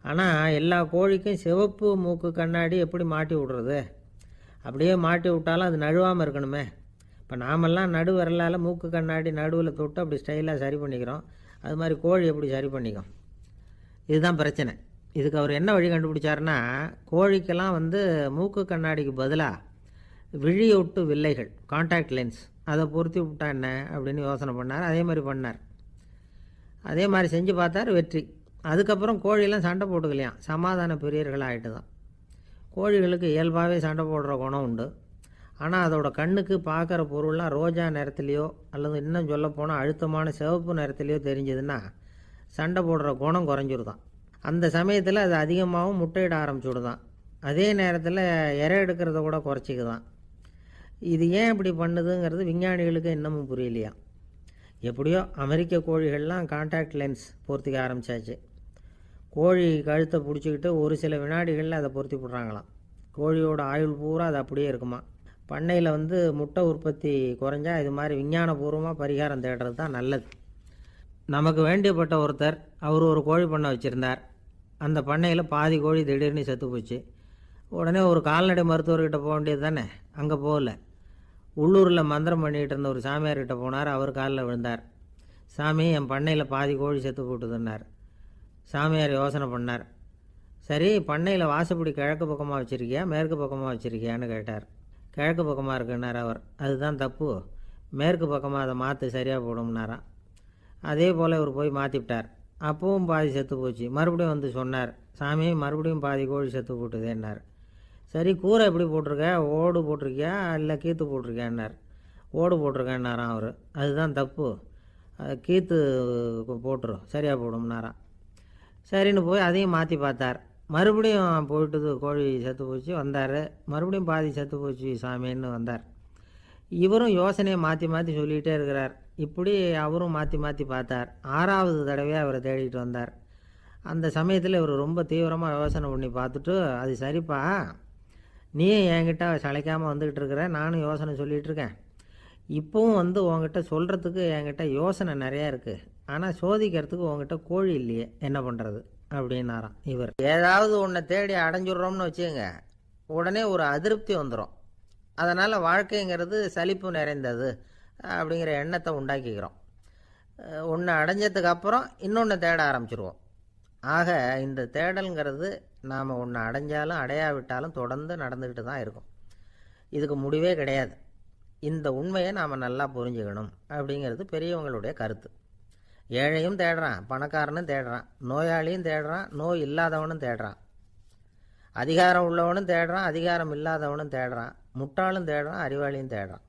ஆனால் எல்லா கோழிக்கும் சிவப்பு மூக்கு கண்ணாடி எப்படி மாட்டி விடுறது? அப்படியே மாட்டி விட்டாலும் அது நழுவாமல் இருக்கணுமே. இப்போ நாமெல்லாம் நடு விரலால் மூக்கு கண்ணாடி நடுவில் தொட்டு அப்படி ஸ்டைலாக சரி பண்ணிக்கிறோம். அது மாதிரி கோழி எப்படி சரி பண்ணிக்கும்? இதுதான் பிரச்சனை. இதுக்கு அவர் என்ன வழி கண்டுபிடிச்சாருன்னா, கோழிக்கெல்லாம் மூக்கு கண்ணாடிக்கு பதிலாக விழியொட்டு வில்லைகள், காண்டாக்ட் லென்ஸ், அதை பொருத்தி விட்டா என்ன அப்படின்னு யோசனை பண்ணார். அதே மாதிரி பண்ணார். அதே மாதிரி செஞ்சு பார்த்தார், வெற்றி. அதுக்கப்புறம் கோழியெல்லாம் சண்டை போட்டுக்கலையாம், சமாதான பிரியர்கள் ஆகிட்டு தான். கோழிகளுக்கு இயல்பாகவே சண்டை போடுற குணம் உண்டு. ஆனால் அதோட கண்ணுக்கு பார்க்குற பொருள்லாம் ரோஜா நிறத்துலையோ அல்லது இன்னும் சொல்லப்போனால் அழுத்தமான சிவப்பு நிறத்துலையோ தெரிஞ்சதுன்னா சண்டை போடுற குணம் குறைஞ்சிருதான். அந்த சமயத்தில் அது அதிகமாகவும் முட்டையிட ஆரம்பிச்சுடுதான். அதே நேரத்தில் இறை எடுக்கிறத கூட குறைச்சிக்குதான். இது ஏன் இப்படி பண்ணுதுங்கிறது விஞ்ஞானிகளுக்கு இன்னமும் புரியலையா. எப்படியோ அமெரிக்க கோழிகள்லாம் காண்டாக்ட் லென்ஸ் பொருத்திக்க ஆரம்பித்தாச்சு. கோழி கழுத்தை பிடிச்சிக்கிட்டு ஒரு சில வினாடிகளில் அதை பொருத்தி விட்றாங்களாம். கோழியோட ஆயுள் பூரா அது அப்படியே இருக்குமா. பண்ணையில் முட்டை உற்பத்தி குறைஞ்சா இது மாதிரி விஞ்ஞானபூர்வமாக பரிகாரம் தேடுறது தான் நல்லது. நமக்கு வேண்டியப்பட்ட ஒருத்தர், அவர் ஒரு கோழி பண்ணை வச்சுருந்தார். அந்த பண்ணையில் பாதி கோழி திடீர்னு செத்து போச்சு. உடனே ஒரு கால்நடை மருத்துவர்கிட்ட போக வேண்டியது தானே, அங்கே போகல. உள்ளூரில் மந்திரம் பண்ணிகிட்டு இருந்த ஒரு சாமியார்கிட்ட போனார். அவர் காலில் விழுந்தார். சாமி, என் பண்ணையில் பாதி கோழி செத்து போட்டுதுன்னார். சாமியார் யோசனை பண்ணார். சரி, பண்ணையில் வாசப்படி கிழக்கு பக்கமாக வச்சுருக்கியா மேற்கு பக்கமாக வச்சுருக்கியான்னு கேட்டார். கிழக்கு பக்கமாக இருக்குன்னார் அவர். அதுதான் தப்பு, மேற்கு பக்கமாக அதை மாற்று, சரியாக போடும்னாராம். அதே போல் இவர் போய் மாற்றிவிட்டார். அப்பவும் பாதி செத்து போச்சு. மறுபடியும் வந்து சொன்னார், சாமி மறுபடியும் பாதி கோழி செத்து போட்டுதேன்னார். சரி, கூரை எப்படி போட்டிருக்க, ஓடு போட்டிருக்கியா இல்லை கீத்து போட்டிருக்கியான்னார். ஓடு போட்டிருக்கேன்னாராம் அவர். அதுதான் தப்பு, கீத்து போட்டுரும், சரியாக போடும்னாராம். சரின்னு போய் அதையும் மாற்றி பார்த்தார். மறுபடியும் போயிட்டுது, கோழி செத்து போச்சு. வந்தார், மறுபடியும் பாதி செத்து போச்சு சாமின்னு வந்தார். இவரும் யோசனையை மாற்றி மாற்றி சொல்லிகிட்டே இருக்கிறார். இப்படி அவரும் மாற்றி மாற்றி பார்த்தார். 6வது தடவையாக அவரை தேடிட்டு வந்தார். அந்த சமயத்தில் இவர் ரொம்ப தீவிரமாக யோசனை பண்ணி பார்த்துட்டு, அது சரிப்பா, நீயும் என்கிட்ட சளைக்காமல் வந்துக்கிட்டு இருக்கிற, நானும் யோசனை சொல்லிகிட்டு இருக்கேன். இப்போவும் வந்து உங்ககிட்ட சொல்கிறதுக்கு என்கிட்ட யோசனை நிறையா இருக்குது, ஆனால் சோதிக்கிறதுக்கு உங்ககிட்ட கோழி இல்லையே, என்ன பண்ணுறது அப்படின்னாராம் இவர். ஏதாவது ஒன்றை தேடி அடைஞ்சிடுறோம்னு வச்சுக்கோங்க, உடனே ஒரு அதிருப்தி வந்துடும். அதனால் வாழ்க்கைங்கிறது சலிப்பு நிறைந்தது அப்படிங்கிற எண்ணத்தை உண்டாக்கிக்கிறோம். ஒன்று அடைஞ்சதுக்கு அப்புறம் இன்னொன்று தேட ஆரம்பிச்சிருவோம். ஆக இந்த தேடல்ங்கிறது நாம் ஒன்று அடைஞ்சாலும் அடையாவிட்டாலும் தொடர்ந்து நடந்துக்கிட்டு தான் இருக்கும். இதுக்கு முடிவே கிடையாது. இந்த உண்மையை நாம் நல்லா புரிஞ்சுக்கணும் அப்படிங்கிறது பெரியவங்களுடைய கருத்து. ஏழையும் தேடுறான், பணக்காரனும் தேடுறான், நோயாளியும் தேடுறான், நோய் இல்லாதவனும் தேடுறான், அதிகாரம் உள்ளவனும் தேடுறான், அதிகாரம் இல்லாதவனும் தேடுறான், முட்டாளும் தேடுறான், அறிவாளியும் தேடுறான்.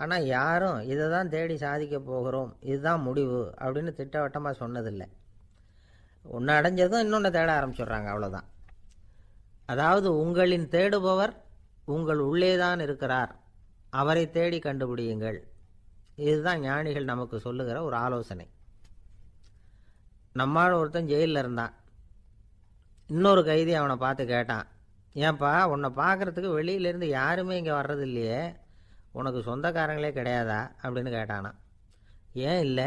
ஆனால் யாரும் இதை தான் தேடி சாதிக்க போகிறோம், இதுதான் முடிவு அப்படின்னு திட்டவட்டமாக சொன்னதில்லை. ஒன்று அடைஞ்சதும் இன்னொன்று தேட ஆரம்பிச்சிடுறாங்க, அவ்வளோதான். அதாவது உங்களின் தேடுபவர் உங்கள் உள்ளே தான் இருக்கிறார், அவரை தேடி கண்டுபிடியுங்கள். இதுதான் ஞானிகள் நமக்கு சொல்லுகிற ஒரு ஆலோசனை. நம்மால் ஒருத்தன் ஜெயிலில் இருந்தான். இன்னொரு கைதி அவனை பார்த்து கேட்டான், ஏன்பா உன்னை பார்க்குறதுக்கு வெளியிலேருந்து யாருமே இங்கே வர்றது இல்லையே, உனக்கு சொந்தக்காரங்களே கிடையாதா அப்படின்னு கேட்டானா. ஏன் இல்லை,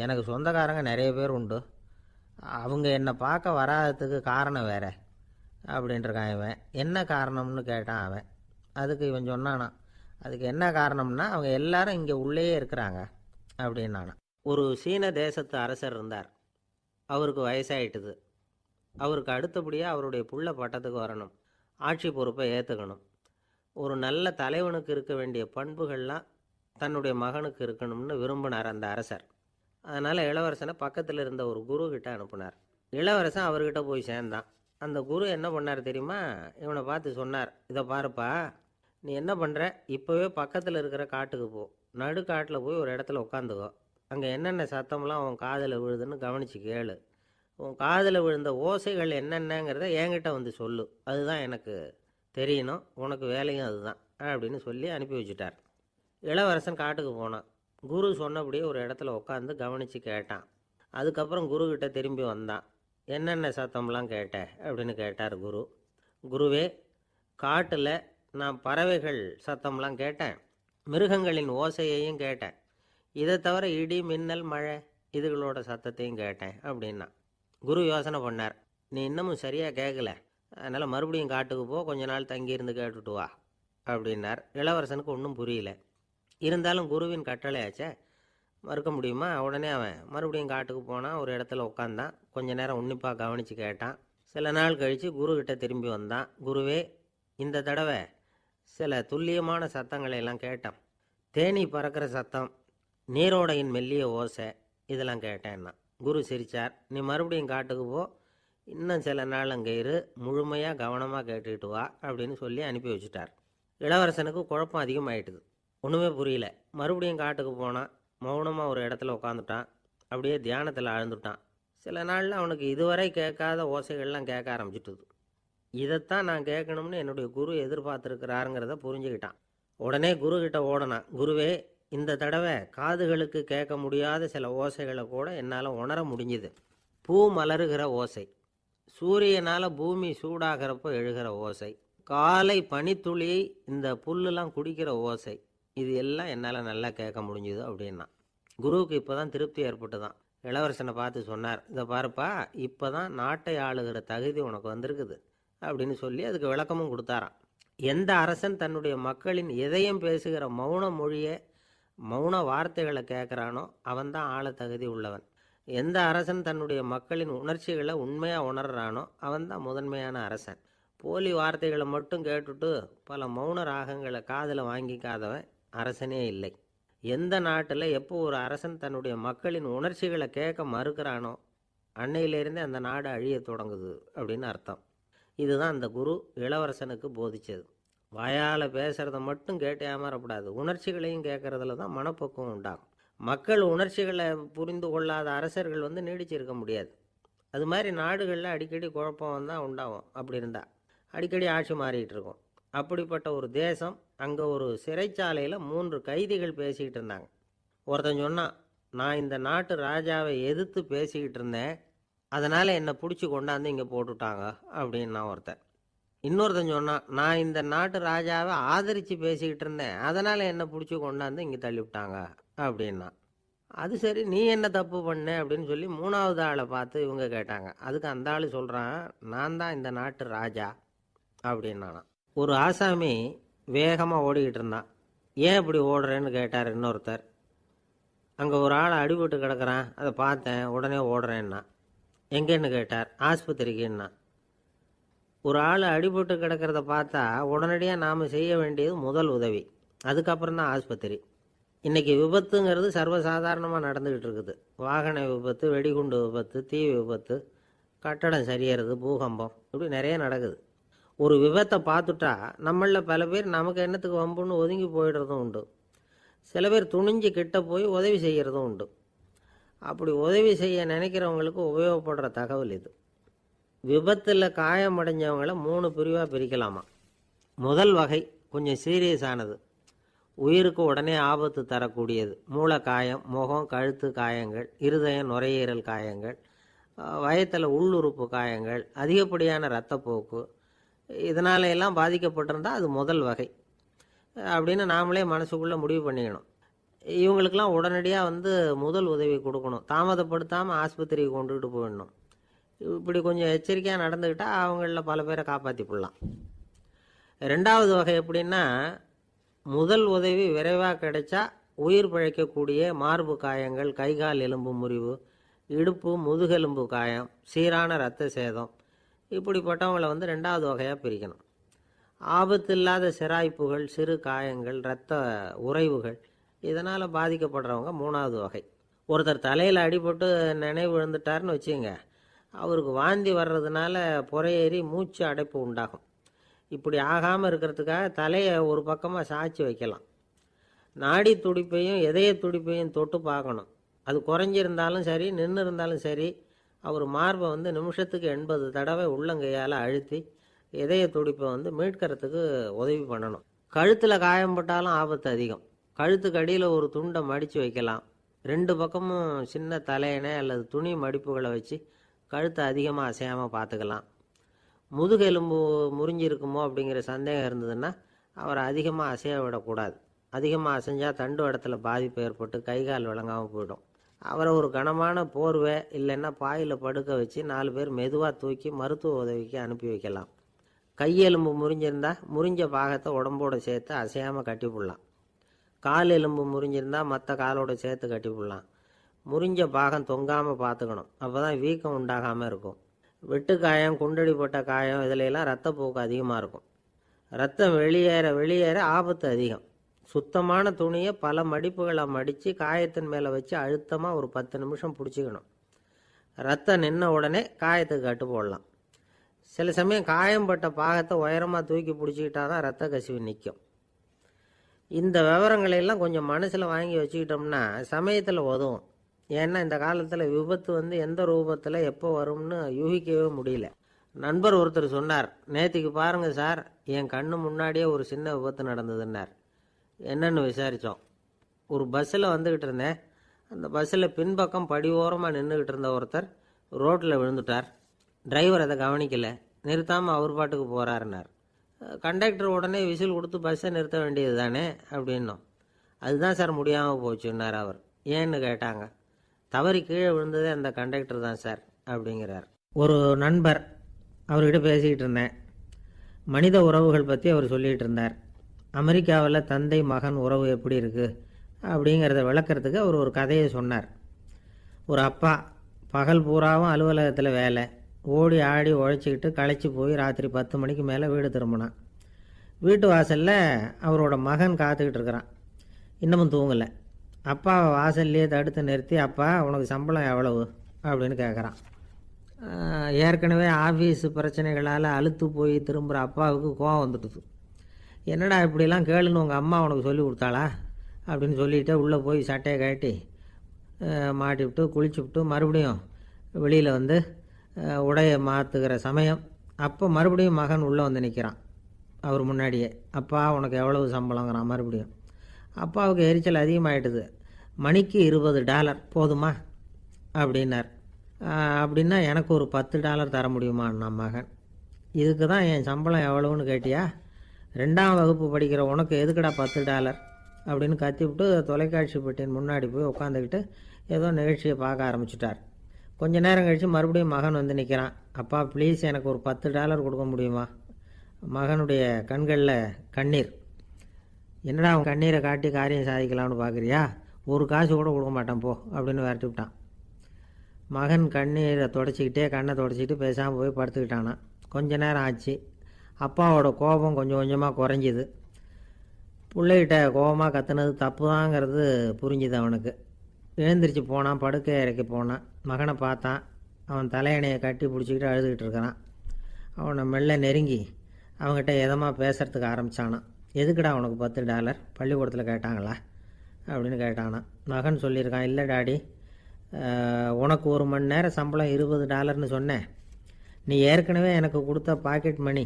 எனக்கு சொந்தக்காரங்க நிறைய பேர் உண்டு, அவங்க என்னை பார்க்க வராததுக்கு காரணம் வேற அப்படின்ட்டுருக்கான் இவன். என்ன காரணம்னு கேட்டான் அவன். அதுக்கு இவன் சொன்னானா, அதுக்கு என்ன காரணம்னா அவங்க எல்லாரும் இங்கே உள்ளேயே இருக்கிறாங்க அப்படின்னானா. ஒரு சீன தேசத்து அரசர் இருந்தார். அவருக்கு வயசாயிட்டுது. அவருக்கு அடுத்தபடியாக அவருடைய புள்ள பட்டத்துக்கு வரணும், ஆட்சி பொறுப்பை ஏற்றுக்கணும். ஒரு நல்ல தலைவனுக்கு இருக்க வேண்டிய பண்புகள்லாம் தன்னுடைய மகனுக்கு இருக்கணும்னு விரும்பினார் அந்த அரசர். அதனால் இளவரசனை பக்கத்தில் இருந்த ஒரு குரு கிட்ட அனுப்புனார். இளவரசன் அவர்கிட்ட போய் சேர்ந்தான். அந்த குரு என்ன பண்ணார் தெரியுமா, இவனை பார்த்து சொன்னார், இதை பாருப்பா, நீ என்ன பண்ணுற, இப்போவே பக்கத்தில் இருக்கிற காட்டுக்கு போ, நடுக்காட்டில் போய் ஒரு இடத்துல உட்காந்துக்கோ, அங்கே என்னென்ன சத்தம்லாம் உன் காதில் விழுதுன்னு கவனித்து கேளு, உன் காதில் விழுந்த ஓசைகள் என்னென்னங்கிறத என்கிட்ட வந்து சொல்லு, அதுதான் எனக்கு தெரியணும், உனக்கு வேலையும் அதுதான் அப்படின்னு சொல்லி அனுப்பி வச்சுட்டார். இளவரசன் காட்டுக்கு போனான். குரு சொன்னபடியே ஒரு இடத்துல உட்காந்து கவனித்து கேட்டான். அதுக்கப்புறம் குருக்கிட்ட திரும்பி வந்தான். என்னென்ன சத்தம்லாம் கேட்ட அப்படின்னு கேட்டார் குரு. குருவே, காட்டில் நான் பறவைகள் சத்தம்லாம் கேட்டேன், மிருகங்களின் ஓசையையும் கேட்டேன், இதை தவிர இடி மின்னல் மழை இதுகளோட சத்தத்தையும் கேட்டேன் அப்படின்னா. குரு யோசனை பண்ணார், நீ இன்னமும் சரியாக கேட்கல, அதனால் மறுபடியும் காட்டுக்கு போ, கொஞ்ச நாள் தங்கியிருந்து கேட்டுட்டு வா அப்படின்னார். இளவரசனுக்கு ஒன்றும் புரியல. இருந்தாலும் குருவின் கட்டளையாச்சே, மறுக்க முடியுமா? உடனே அவன் மறுபடியும் காட்டுக்கு போனான். ஒரு இடத்துல உட்காந்தான். கொஞ்ச நேரம் உன்னிப்பாக கவனித்து கேட்டான். சில நாள் கழித்து குருக்கிட்ட திரும்பி வந்தான். குருவே, இந்த தடவை சில துல்லியமான சத்தங்களை எல்லாம் கேட்டான். தேனி பறக்கிற சத்தம், நீரோடையின் மெல்லிய ஓசை, இதெல்லாம் கேட்டேன்னா. குரு சிரித்தார். நீ மறுபடியும் காட்டுக்கு போ, இன்னும் சில நாள் அங்கே இரு, முழுமையாக கவனமாக கேட்டுக்கிட்டு வா அப்படின்னு சொல்லி அனுப்பி வச்சுட்டார். இளவரசனுக்கு குழப்பம் அதிகமாயிட்டுது. ஒன்றுமே புரியல. மறுபடியும் காட்டுக்கு போனான். மௌனமாக ஒரு இடத்துல உட்காந்துட்டான். அப்படியே தியானத்தில் ஆழ்ந்துட்டான். சில நாளில் அவனுக்கு இதுவரை கேட்காத ஓசைகள்லாம் கேட்க ஆரம்பிச்சிட்டுது. இதைத்தான் நான் கேட்கணும்னு என்னுடைய குரு எதிர்பார்த்துருக்கிறாருங்கிறத புரிஞ்சுக்கிட்டான். உடனே குருக்கிட்ட ஓடனான். குருவே, இந்த தடவை காதுகளுக்கு கேட்க முடியாத சில ஓசைகளை கூட என்னால் உணர முடிஞ்சுது. பூ மலருகிற ஓசை, சூரியனால் பூமி சூடாகிறப்போ எழுகிற ஓசை, காலை பனித்துளி இந்த புல்லுலாம் குடிக்கிற ஓசை, இது எல்லாம் என்னால் நல்லா கேட்க முடிஞ்சுது அப்படின்னா. குருவுக்கு இப்போ தான் திருப்தி ஏற்பட்டு தான். இளவரசனை பார்த்து சொன்னார், இதை பாருப்பா, இப்போ தான் நாட்டை ஆளுகிற தகுதி உனக்கு வந்திருக்குது அப்படின்னு சொல்லி அதுக்கு விளக்கமும் கொடுத்தாராம். எந்த அரசன் தன்னுடைய மக்களின் இதயம் பேசுகிற மௌன மொழியை மௌன வார்த்தைகளை கேட்குறானோ அவன்தான் ஆள தகுதி உள்ளவன். எந்த அரசன் தன்னுடைய மக்களின் உணர்ச்சிகளை உண்மையாக உணர்றானோ அவன்தான் முதன்மையான அரசன். போலி வார்த்தைகளை மட்டும் கேட்டுட்டு பல மௌன ராகங்களை காதில் வாங்கிக்காதவன் அரசனே இல்லை. எந்த நாட்டில் எப்போ ஒரு அரசன் தன்னுடைய மக்களின் உணர்ச்சிகளை கேட்க மறுக்கிறானோ அன்னையிலேருந்தே அந்த நாடு அழிய தொடங்குது அப்படின்னு அர்த்தம். இதுதான் அந்த குரு இளவரசனுக்கு போதிச்சது. வாயால் பேசுகிறத மட்டும் கேட்டு ஏமாறக்கூடாது, உணர்ச்சிகளையும் கேட்குறதுல தான் மனப்பக்குவம் உண்டாகும். மக்கள் உணர்ச்சிகளை புரிந்து கொள்ளாத அரசர்கள் நீடிச்சிருக்க முடியாது. அது மாதிரி நாடுகளில் அடிக்கடி குழப்பம் தான் உண்டாகும். அப்படி இருந்தால் அடிக்கடி ஆட்சி மாறிக்கிட்டு இருக்கும். அப்படிப்பட்ட ஒரு தேசம், அங்கே ஒரு சிறைச்சாலையில் 3 கைதிகள் பேசிக்கிட்டு இருந்தாங்க. ஒருத்தன் சொன்னான், நான் இந்த நாட்டு ராஜாவை எதிர்த்து பேசிக்கிட்டு இருந்தேன், அதனால் என்னை பிடிச்சி கொண்டாந்து இங்கே போட்டுட்டாங்க அப்படின்னா ஒருத்தன். இன்னொருத்தன் சொன்னான், நான் இந்த நாட்டு ராஜாவை ஆதரித்து பேசிக்கிட்டு இருந்தேன், அதனால் என்னை பிடிச்சி கொண்டாந்து இங்கே தள்ளிவிட்டாங்க அப்படின்னா. அது சரி, நீ என்ன தப்பு பண்ண அப்படின்னு சொல்லி 3வது ஆளை பார்த்து இவங்க கேட்டாங்க. அதுக்கு அந்த ஆள் சொல்கிறான், நான் தான் இந்த நாட்டு ராஜா அப்படின்னானா. ஒரு ஆசாமி வேகமாக ஓடிக்கிட்டு இருந்தான். ஏன் இப்படி ஓடுறேன்னு கேட்டார் இன்னொருத்தர். அங்கே ஒரு ஆள் அடிபட்டு கிடக்கிறான், அதை பார்த்தேன், உடனே ஓடுறேன்னா. எங்கேன்னு கேட்டார். ஆஸ்பத்திரிக்குன்னா. ஒரு ஆள் அடிபட்டு கிடக்கிறத பார்த்தா உடனடியாக நாம் செய்ய வேண்டியது முதல் உதவி, அதுக்கப்புறம் தான் ஆஸ்பத்திரி. இன்றைக்கி விபத்துங்கிறது சர்வசாதாரணமாக நடந்துக்கிட்டு இருக்குது. வாகன விபத்து, வெடிகுண்டு விபத்து, தீ விபத்து, கட்டடம் சரியறது, பூகம்பம், இப்படி நிறைய நடக்குது. ஒரு விபத்தை பார்த்துட்டா நம்மளில் பல பேர் நமக்கு என்னத்துக்கு வம்புன்னு ஒதுங்கி போயிடுறதும் உண்டு. சில பேர் துணிஞ்சு கிட்ட போய் உதவி செய்கிறதும் உண்டு. அப்படி உதவி செய்ய நினைக்கிறவங்களுக்கு உபயோகப்படுற தகவல் இது. விபத்தில் காயமடைஞ்சவங்களை 3 பிரிவாக பிரிக்கலாமா. முதல் வகை கொஞ்சம் சீரியஸானது, உயிருக்கு உடனே ஆபத்து தரக்கூடியது. மூளை காயம், முகம், கழுத்து காயங்கள், இருதயம், நுரையீரல் காயங்கள், வயத்தில் உள்ளுறுப்பு காயங்கள், அதிகப்படியான இரத்தப்போக்கு, இதனால எல்லாம் பாதிக்கப்பட்டிருந்தால் அது முதல் வகை அப்படின்னு நாமளே மனசுக்குள்ளே முடிவு பண்ணிக்கணும். இவங்களுக்கெல்லாம் உடனடியாக முதல் உதவி கொடுக்கணும். தாமதப்படுத்தாமல் ஆஸ்பத்திரிக்கு கொண்டுகிட்டு போயிடணும். இப்படி கொஞ்சம் எச்சரிக்கையாக நடந்துக்கிட்டால் அவங்களில் பல பேரை காப்பாற்றி போடலாம். 2வது வகை எப்படின்னா, முதல் உதவி விரைவாக கிடைச்சா உயிர் பிழைக்கக்கூடிய மார்பு காயங்கள், கைகால் எலும்பு முறிவு, இடுப்பு முதுகெலும்பு காயம், சீரான இரத்த சேதம், இப்படிப்பட்டவங்களை 2வது வகையாக பிரிக்கணும். ஆபத்து இல்லாத சிராய்ப்புகள், சிறு காயங்கள், இரத்த உறைவுகள், இதனால் பாதிக்கப்படுறவங்க 3வது வகை. ஒருத்தர் தலையில் அடிபட்டு நினைவு விழுந்துட்டார்னு வச்சுங்க, அவருக்கு வாந்தி வர்றதுனால புறையேறி மூச்சு அடைப்பு உண்டாகும். இப்படி ஆகாமல் இருக்கிறதுக்காக தலையை ஒரு பக்கமாக சாய்ச்சி வைக்கலாம். நாடி துடிப்பையும் இதய துடிப்பையும் தொட்டு பார்க்கணும். அது குறைஞ்சிருந்தாலும் சரி, நின்று இருந்தாலும் சரி, அவர் மார்பை நிமிஷத்துக்கு 80 தடவை உள்ளங்கையால் அழுத்தி இதய துடிப்பை மீட்கிறதுக்கு உதவி பண்ணணும். கழுத்தில் காயம்பட்டாலும் ஆபத்து அதிகம். கழுத்துக்கு அடியில் ஒரு துண்டை மடித்து வைக்கலாம். 2 பக்கமும் சின்ன தலையணை அல்லது துணி மடிப்புகளை வச்சு கழுத்தை அதிகமாக அசையாமல் பார்த்துக்கலாம். முதுகெலும்பு முறிஞ்சிருக்குமோ அப்படிங்கிற சந்தேகம் இருந்ததுன்னா அவரை அதிகமாக அசைய விடக்கூடாது. அதிகமாக அசைஞ்சால் தண்டு இடத்துல பாதிப்பு ஏற்பட்டு கைகால் விளங்காமல் போயிடும். அவரை ஒரு கனமான போர்வை இல்லைன்னா பாயில் படுக்க வச்சு 4 பேர் மெதுவாக தூக்கி மருத்துவ உதவிக்கு அனுப்பி வைக்கலாம். கையெலும்பு முறிஞ்சிருந்தால் முறிஞ்ச பாகத்தை உடம்போடு சேர்த்து அசையாமல் கட்டி போடலாம். கால் எலும்பு முறிஞ்சிருந்தால் மற்ற காலோடு சேர்த்து கட்டி போடலாம். முறிஞ்ச பாகம் தொங்காமல் பார்த்துக்கணும், அப்போ தான் வீக்கம் உண்டாகாமல் இருக்கும். வெட்டு காயம், குண்டடிப்பட்ட காயம், இதிலெல்லாம் இரத்தப்போக்கு அதிகமாக இருக்கும். ரத்தம் வெளியேற ஆபத்து அதிகம். சுத்தமான துணியை பல மடிப்புகளை மடித்து காயத்தின் மேலே வச்சு அழுத்தமாக ஒரு 10 நிமிஷம் பிடிச்சிக்கணும். ரத்தம் நின்ன உடனே காயத்துக்கு கட்டு போடலாம். சில சமயம் காயம்பட்ட பாகத்தை உயரமாக தூக்கி பிடிச்சிக்கிட்டா தான் ரத்த கசிவு நிற்கும். இந்த விவரங்களையெல்லாம் கொஞ்சம் மனசில் வாங்கி வச்சுக்கிட்டோம்னா சமயத்தில் உதவும். ஏன்னா இந்த காலத்தில் விபத்து எந்த ரூபத்தில் எப்போ வரும்னு யூகிக்கவே முடியல. நண்பர் ஒருத்தர் சொன்னார், நேற்றுக்கு பாருங்கள் சார், என் கண்ணு முன்னாடியே ஒரு சின்ன விபத்து நடந்ததுன்னார். என்னன்னு விசாரித்தோம். ஒரு பஸ்ஸில் வந்துக்கிட்டு இருந்தேன். அந்த பஸ்ஸில் பின்பக்கம் படி ஓரமாக நின்றுக்கிட்டு இருந்த ஒருத்தர் ரோட்டில் விழுந்துட்டார். டிரைவர் அதை கவனிக்கலை, நிறுத்தாமல் அவர் பாட்டுக்கு போகிறாருன்னார். கண்டக்டர் உடனே விசில் கொடுத்து பஸ்ஸை நிறுத்த வேண்டியது தானே அப்படின்னோம். அதுதான் சார் முடியாமல் போச்சுன்னார் அவர். ஏன்னு கேட்டாங்க. தவறி கீழே விழுந்ததே அந்த கண்டக்டர் தான் சார் அப்படிங்கிறார். ஒரு நண்பர் அவர்கிட்ட பேசிக்கிட்டு இருந்தேன். மனித உறவுகள் பற்றி அவர் சொல்லிகிட்டு இருந்தார். அமெரிக்காவில் தந்தை மகன் உறவு எப்படி இருக்குது அப்படிங்கிறத விளக்கிறதுக்கு அவர் ஒரு கதையை சொன்னார். ஒரு அப்பா பகல் பூராவும் அலுவலகத்தில் வேலை, ஓடி ஆடி உழைச்சிக்கிட்டு களைச்சி போய் ராத்திரி 10 மணிக்கு மேலே வீடு திரும்பினான். வீட்டு வாசலில் அவரோட மகன் காத்துக்கிட்டு இருக்கிறான். இன்னமும் தூங்கலை. அப்பாவை வாசல்லையே தடுத்து நிறுத்தி, அப்பா உனக்கு சம்பளம் எவ்வளவு அப்படின்னு கேட்குறான். ஏற்கனவே ஆஃபீஸு பிரச்சனைகளால் அழுத்து போய் திரும்புகிற அப்பாவுக்கு கோவம் வந்துடுது. என்னடா இப்படிலாம் கேளுன்னு உங்கள் அம்மா உனக்கு சொல்லி கொடுத்தாளா அப்படின்னு சொல்லிவிட்டு உள்ளே போய் சட்டையை கட்டி மாட்டிவிட்டு குளிச்சுவிட்டு மறுபடியும் வெளியில் வந்து உடையை மாற்றுகிற சமயம் அப்போ மறுபடியும் மகன் உள்ளே வந்து நிற்கிறான் அவர் முன்னாடியே. அப்பா உனக்கு எவ்வளவு சம்பளங்கிறான் மறுபடியும். அப்பாவுக்கு எரிச்சல் அதிகமாகிட்டுது. மணிக்கு $20 போதுமா அப்படின்னார். அப்படின்னா எனக்கு ஒரு $10 தர முடியுமான்னா மகன். இதுக்கு தான் என் சம்பளம் எவ்வளவுன்னு கேட்டியா? 2ஆம் வகுப்பு படிக்கிற உனக்கு எதுக்குடா $10 அப்படின்னு கத்திவிட்டு தொலைக்காட்சி பெட்டியின் முன்னாடி போய் உட்காந்துக்கிட்டு ஏதோ நிகழ்ச்சியை பார்க்க ஆரம்பிச்சிட்டார். கொஞ்ச நேரம் கழித்து மறுபடியும் மகன் வந்து நிற்கிறான். அப்பா ப்ளீஸ் எனக்கு ஒரு $10 கொடுக்க முடியுமா? மகனுடைய கண்களில் கண்ணீர். என்னடா அவன் கண்ணீரை காட்டி காரியம் சாதிக்கலாம்னு பார்க்குறியா? ஒரு காசு கூட கொடுக்க மாட்டான் போ அப்படின்னு விரட்டி விட்டான். மகன் கண்ணீரை தொடச்சிக்கிட்டே கண்ணை தொடச்சிக்கிட்டு பேசாமல் போய் படுத்துக்கிட்டானான். கொஞ்ச நேரம் ஆச்சு. அப்பாவோட கோபம் கொஞ்சம் கொஞ்சமாக குறைஞ்சிது. பிள்ளைகிட்ட கோபமாக கத்துனது தப்பு தாங்கிறது புரிஞ்சுது அவனுக்கு. எழுந்திரிச்சு போனான், படுக்கை இறக்கி போனான். மகனை பார்த்தான். அவன் தலையணையை கட்டி பிடிச்சிக்கிட்டு அழுதுகிட்டு இருக்கிறான். அவனை மெல்ல நெருங்கி அவங்ககிட்ட எதமாக பேசுகிறதுக்கு ஆரம்பித்தானான். எதுக்குடா உனக்கு $10 பள்ளிக்கூடத்தில் கேட்டாங்களா அப்படின்னு கேட்டானான். மகன் சொல்லியிருக்கான், இல்லை டாடி, உனக்கு 1 மணி நேரம் சம்பளம் $20ன்னு சொன்னேன். நீ ஏற்கனவே எனக்கு கொடுத்த பாக்கெட் மணி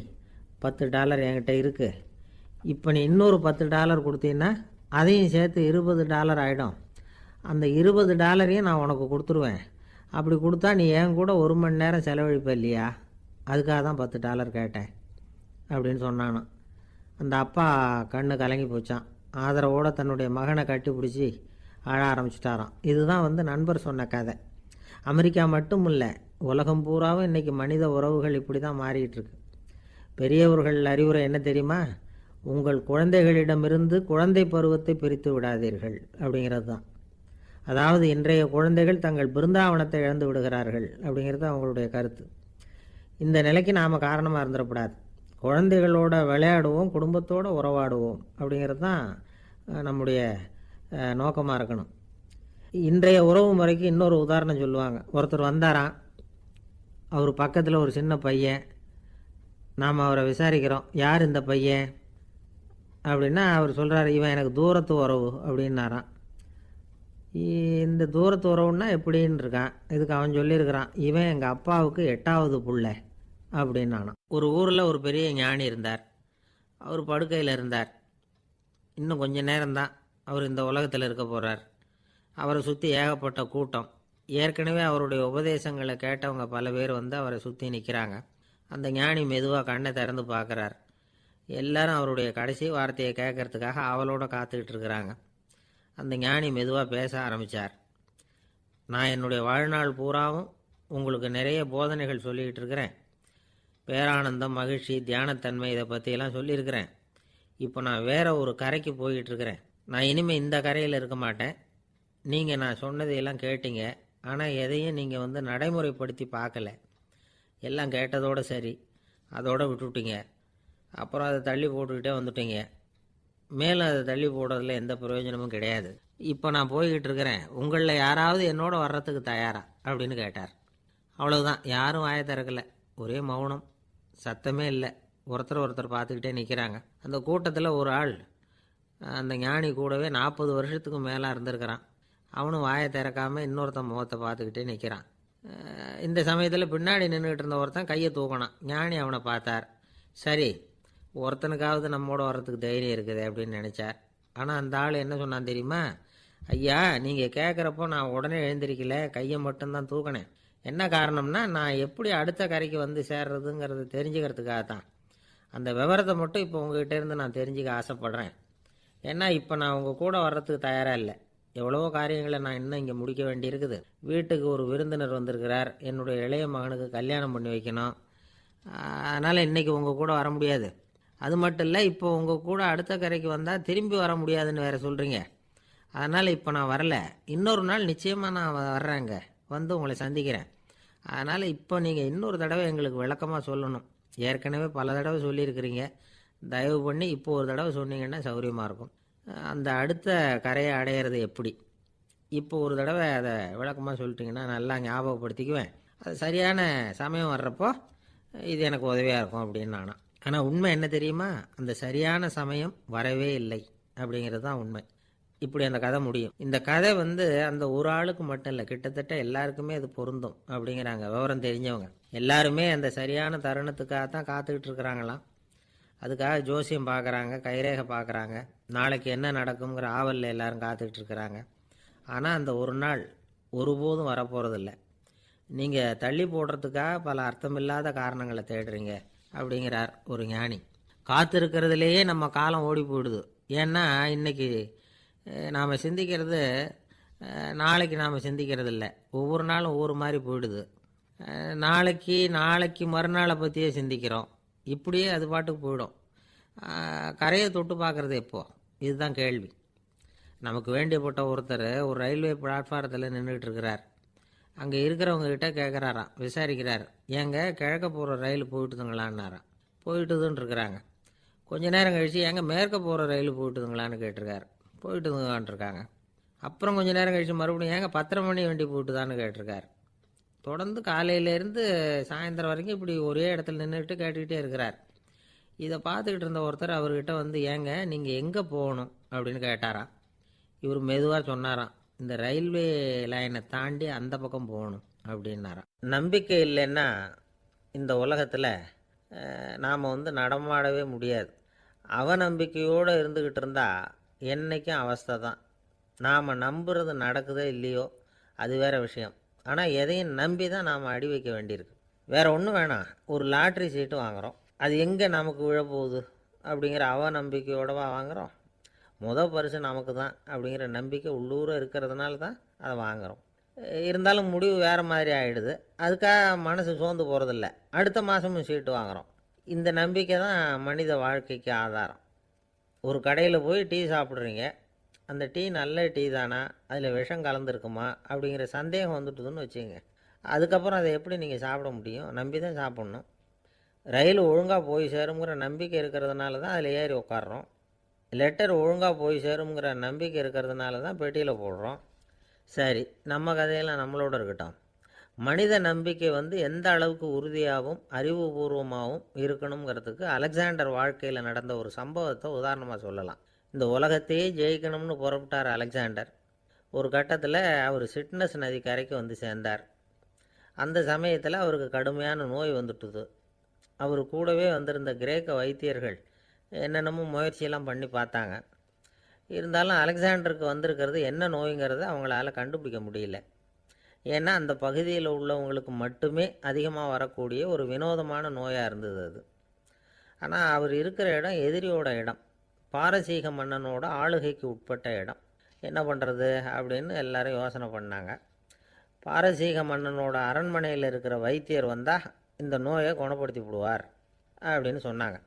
$10 என்கிட்ட இருக்குது. இப்போ நீ இன்னொரு $10 கொடுத்தீங்கன்னா அதையும் சேர்த்து $20 ஆகிடும். அந்த $20 நான் உனக்கு கொடுத்துருவேன். அப்படி கொடுத்தா நீ என் கூட 1 மணி நேரம் செலவழிப்ப இல்லையா? அதுக்காக தான் $10 கேட்டேன் அப்படின்னு சொன்னானான். அந்த அப்பா கண்ணு கலங்கி போச்சான். ஆதரவோடு தன்னுடைய மகனை கட்டி பிடிச்சி அழ ஆரம்பிச்சிட்டாராம். இதுதான் நண்பர் சொன்ன கதை. அமெரிக்கா மட்டும் இல்லை, உலகம் பூராவும் இன்றைக்கி மனித உறவுகள் இப்படி தான் மாறிக்கிட்டு இருக்கு. பெரியவர்கள் அறிவுரை என்ன தெரியுமா? உங்கள் குழந்தைகளிடமிருந்து குழந்தை பருவத்தை பிரித்து விடாதீர்கள் அப்படிங்கிறது தான். அதாவது இன்றைய குழந்தைகள் தங்கள் பிருந்தாவனத்தை இழந்து விடுகிறார்கள் அப்படிங்கிறது அவங்களுடைய கருத்து. இந்த நிலைக்கு நாம் காரணமாக இருந்துடக்கூடாது. குழந்தைகளோட விளையாடுவோம், குடும்பத்தோடு உறவாடுவோம் அப்படிங்கிறது தான் நம்முடைய நோக்கமாக இருக்கணும். இன்றைய உறவு முறைக்கு இன்னொரு உதாரணம் சொல்லுவாங்க. ஒருத்தர் வந்தாராம். அவர் பக்கத்தில் ஒரு சின்ன பையன். நாம் அவரை விசாரிக்கிறோம், யார் இந்த பையன் அப்படின்னா அவர் சொல்கிறார், இவன் எனக்கு தூரத்து உறவு அப்படின்னாராம். இந்த தூரத்து உறவுன்னா எப்படின்னு இருக்கான். இதுக்கு அவன் சொல்லியிருக்கிறான், இவன் எங்கள் அப்பாவுக்கு 8வது புள்ள அப்படின்னானான். ஒரு ஊரில் ஒரு பெரிய ஞானி இருந்தார். அவர் படுக்கையில் இருந்தார். இன்னும் கொஞ்ச நேரம்தான் அவர் இந்த உலகத்தில் இருக்க போகிறார். அவரை சுற்றி ஏகப்பட்ட கூட்டம். ஏற்கனவே அவருடைய உபதேசங்களை கேட்டவங்க பல பேர் அவரை சுற்றி நிற்கிறாங்க. அந்த ஞானி மெதுவாக கண்ணை திறந்து பார்க்குறார். எல்லாரும் அவருடைய கடைசி வார்த்தையை கேட்கறதுக்காக அவளோட காத்துக்கிட்டு இருக்கிறாங்க. அந்த ஞானி மெதுவாக பேச ஆரம்பித்தார். நான் என்னுடைய வாழ்நாள் பூராவும் உங்களுக்கு நிறைய போதனைகள் சொல்லிக்கிட்டு இருக்கிறேன். பேரானந்தம், மகிழ்ச்சி, தியானத்தன்மை இதை பற்றியெல்லாம் சொல்லியிருக்கிறேன். இப்போ நான் வேறு ஒரு கரைக்கு போய்கிட்டுருக்கிறேன். நான் இனிமேல் இந்த கரையில் இருக்க மாட்டேன். நீங்கள் நான் சொன்னதையெல்லாம் கேட்டீங்க, ஆனால் எதையும் நீங்கள் நடைமுறைப்படுத்தி பார்க்கல. எல்லாம் கேட்டதோடு சரி, அதோடு விட்டுவிட்டீங்க. அப்புறம் அதை தள்ளி போட்டுக்கிட்டே வந்துட்டீங்க. மேலும் அதை தள்ளி போடுறதுல எந்த பிரயோஜனமும் கிடையாது. இப்போ நான் போய்கிட்டு இருக்கிறேன். உங்களில் யாராவது என்னோட வர்றதுக்கு தயாரா அப்படின்னு கேட்டார். அவ்வளவுதான். யாரும் வாயை திறக்கலை. ஒரே மௌனம், சத்தமே இல்லை. ஒருத்தர் பார்த்துக்கிட்டே நிற்கிறாங்க. அந்த கூட்டத்தில் ஒரு ஆள் அந்த ஞானி கூடவே 40 வருஷத்துக்கு மேலே இருந்திருக்கிறான். அவனும் வாயை திறக்காமல் இன்னொருத்தன் முகத்தை பார்த்துக்கிட்டே நிற்கிறான். இந்த சமயத்தில் பின்னாடி நின்றுக்கிட்டு இருந்த ஒருத்தன் கையை தூக்கினான். ஞானி அவனை பார்த்தார். சரி, ஒருத்தனுக்காவது நம்மோட வர்றதுக்கு தைரியம் இருக்குது அப்படின்னு நினச்சார். ஆனால் அந்த ஆள் என்ன சொன்னான் தெரியுமா? ஐயா, நீங்கள் கேட்குறப்போ நான் உடனே எழுந்திருக்கல, கையை மட்டும்தான் தூக்கினேன். என்ன காரணம்னா, நான் எப்படி அடுத்த கரைக்கு சேர்றதுங்கிறது தெரிஞ்சுக்கிறதுக்காக தான். அந்த விவரத்தை மட்டும் இப்போ உங்ககிட்ட இருந்து நான் தெரிஞ்சுக்க ஆசைப்பட்றேன். ஏன்னா இப்போ நான் உங்கள் கூட வர்றதுக்கு தயாராக இல்லை. எவ்வளவோ காரியங்களை நான் இன்னும் இங்கே முடிக்க வேண்டியிருக்குது. வீட்டுக்கு ஒரு விருந்தினர் வந்திருக்கிறார், என்னுடைய இளைய மகனுக்கு கல்யாணம் பண்ணி வைக்கணும். அதனால் இன்றைக்கி உங்கள் கூட வர முடியாது. அது மட்டும் இல்லை, இப்போ உங்கள் கூட அடுத்த கரைக்கு வந்தால் திரும்பி வர முடியாதுன்னு வேறு சொல்கிறீங்க. அதனால் இப்போ நான் வரல. இன்னொரு நாள் நிச்சயமாக நான் வர்றேங்க, வந்து உங்களை சந்திக்கிறேன். அதனால் இப்போ நீங்கள் இன்னொரு தடவை எங்களுக்கு விளக்கமாக சொல்லணும். ஏற்கனவே பல தடவை சொல்லியிருக்கிறீங்க. தயவு பண்ணி இப்போ ஒரு தடவை சொன்னீங்கன்னா சௌகரியமாக இருக்கும். அந்த அடுத்த கரையை அடையிறது எப்படி, இப்போ ஒரு தடவை அதை விளக்கமாக சொல்லிட்டிங்கன்னா நல்லா ஞாபகப்படுத்திக்குவேன். அது சரியான சமயம் வர்றப்போ இது எனக்கு உதவியாக இருக்கும் அப்படின்னு நானும். ஆனால் உண்மை என்ன தெரியுமா, அந்த சரியான சமயம் வரவே இல்லை அப்படிங்கிறது தான் உண்மை. இப்படி அந்த கதை முடியும். இந்த கதை அந்த ஒரு ஆளுக்கு மட்டும் இல்லை, கிட்டத்தட்ட எல்லாருக்குமே அது பொருந்தும் அப்படிங்கிறாங்க விவரம் தெரிஞ்சவங்க. எல்லாருமே அந்த சரியான தருணத்துக்காக தான் காத்துக்கிட்டு இருக்கிறாங்களாம். அதுக்காக ஜோசியம் பார்க்குறாங்க, கைரேகை பார்க்குறாங்க, நாளைக்கு என்ன நடக்குங்கிற ஆவலில் எல்லாரும் காத்துக்கிட்டு இருக்கிறாங்க. ஆனால் அந்த ஒரு நாள் ஒருபோதும் வரப்போகிறதில்ல. நீங்கள் தள்ளி போடுறதுக்காக பல அர்த்தமில்லாத காரணங்களை தேடுறீங்க அப்படிங்கிறார் ஒரு ஞானி. காத்திருக்கிறதுலேயே நம்ம காலம் ஓடி போயிடுது. ஏன்னா இன்றைக்கி நாம் சிந்திக்கிறது நாளைக்கு நாம் சிந்திக்கிறது இல்லை. ஒவ்வொரு நாளும் ஒவ்வொரு மாதிரி போயிடுது. நாளைக்கு மறுநாளை பற்றியே சிந்திக்கிறோம். இப்படியே அது பாட்டுக்கு போயிடும். கரையை தொட்டு பார்க்குறது எப்போ, இதுதான் கேள்வி. நமக்கு வேண்டியப்பட்ட ஒருத்தர் ஒரு ரயில்வே பிளாட்ஃபாரத்தில் நின்றுட்டு இருக்கிறார். அங்கே இருக்கிறவங்ககிட்ட கேட்குறாராம், விசாரிக்கிறார். ஏங்க கிழக்க போகிற ரயில் போயிட்டுதுங்களான்னாராம். போயிட்டுதுன்னு இருக்கிறாங்க. கொஞ்ச நேரம் கழித்து ஏங்க மேற்க போகிற ரயில் போயிட்டுதுங்களான்னு கேட்டிருக்காரு. போயிட்டுதுங்களான்ட்ருக்காங்க. அப்புறம் கொஞ்சம் நேரம் கழித்து மறுபடியும் ஏங்க 10:30 மணி வண்டி போயிட்டுதான்னு கேட்டிருக்காரு. தொடர்ந்து காலையிலேருந்து சாயந்தரம் வரைக்கும் இப்படி ஒரே இடத்துல நின்றுட்டு கேட்டுக்கிட்டே இருக்கிறார். இதை பார்த்துக்கிட்டு இருந்த ஒருத்தர் அவர்கிட்ட ஏங்க நீங்கள் எங்கே போகணும் அப்படின்னு கேட்டாராம். இவர் மெதுவாக சொன்னாராம், இந்த ரயில்வே லைனை தாண்டி அந்த பக்கம் போகணும் அப்படின்னாராம். நம்பிக்கை இல்லைன்னா இந்த உலகத்தில் நாம் நடமாடவே முடியாது. அவநம்பிக்கையோடு இருந்துக்கிட்டு இருந்தால் என்றைக்கும் அவஸ்தை தான். நாம் நம்புறது நடக்குதோ இல்லையோ அது வேறு விஷயம். ஆனால் எதையும் நம்பி தான் நாம் அடி வைக்க வேண்டியிருக்கு. வேறு ஒன்றும் வேணாம், ஒரு லாட்ரி சீட்டு வாங்குகிறோம். அது எங்கே நமக்கு விழப்போகுது அப்படிங்கிற அவநம்பிக்கையோடவா வாங்குகிறோம்? பரிசு நமக்கு தான் அப்படிங்கிற நம்பிக்கை உள்ளூர இருக்கிறதுனால தான் அதை வாங்குகிறோம். இருந்தாலும் முடிவு வேறு மாதிரி ஆகிடுது. அதுக்காக மனசு சோர்ந்து போகிறதில்ல. அடுத்த மாதமும் சீட்டு வாங்குகிறோம். இந்த நம்பிக்கை தான் மனித வாழ்க்கைக்கு ஆதாரம். ஒரு கடையில் போய் டீ சாப்பிட்றீங்க. அந்த டீ நல்ல டீ தானா, அதில் விஷம் கலந்துருக்குமா அப்படிங்கிற சந்தேகம் வந்துட்டுதுன்னு வச்சுங்க. அதுக்கப்புறம் அதை எப்படி நீங்கள் சாப்பிட முடியும்? நம்பி தான் சாப்பிட்ணும். ரயில் ஒழுங்காக போய் சேருங்கிற நம்பிக்கை இருக்கிறதுனால தான் அதில் ஏறி உட்காடுறோம். லெட்டர் ஒழுங்காக போய் சேருங்கிற நம்பிக்கை இருக்கிறதுனால தான் பெட்டியில் போடுறோம். சரி, நம்ம கதையெல்லாம் நம்மளோட இருக்கட்டும். மனித நம்பிக்கை எந்த அளவுக்கு உறுதியாகவும் அறிவுபூர்வமாகவும் இருக்கணுங்கிறதுக்கு அலெக்சாண்டர் வாழ்க்கையில் நடந்த ஒரு சம்பவத்தை உதாரணமாக சொல்லலாம். இந்த உலகத்தையே ஜெயிக்கணும்னு புறப்பட்டார் அலெக்சாண்டர். ஒரு கட்டத்தில் அவர் சிட்னஸ் நதி கரைக்கு சேர்ந்தார். அந்த சமயத்தில் அவருக்கு கடுமையான நோய் வந்துட்டுது. அவர் கூடவே வந்திருந்த கிரேக்க வைத்தியர்கள் என்னென்னமோ முயற்சியெல்லாம் பண்ணி பார்த்தாங்க. இருந்தாலும் அலெக்சாண்டருக்கு வந்திருக்கிறது என்ன நோய்ங்கிறத அவங்களால கண்டுபிடிக்க முடியல. ஏன்னா அந்த பகுதியில் உள்ளவங்களுக்கு மட்டுமே அதிகமாக வரக்கூடிய ஒரு வினோதமான நோயாக இருந்தது அது. ஆனால் அவர் இருக்கிற இடம் எதிரியோட இடம், பாரசீக மன்னனோட ஆளுகைக்கு உட்பட்ட இடம். என்ன பண்ணுறது அப்படின்னு எல்லாரும் யோசனை பண்ணாங்க. பாரசீக மன்னனோட அரண்மனையில் இருக்கிற வைத்தியர் வந்தால் இந்த நோயை குணப்படுத்தி விடுவார் அப்படின்னு சொன்னாங்க.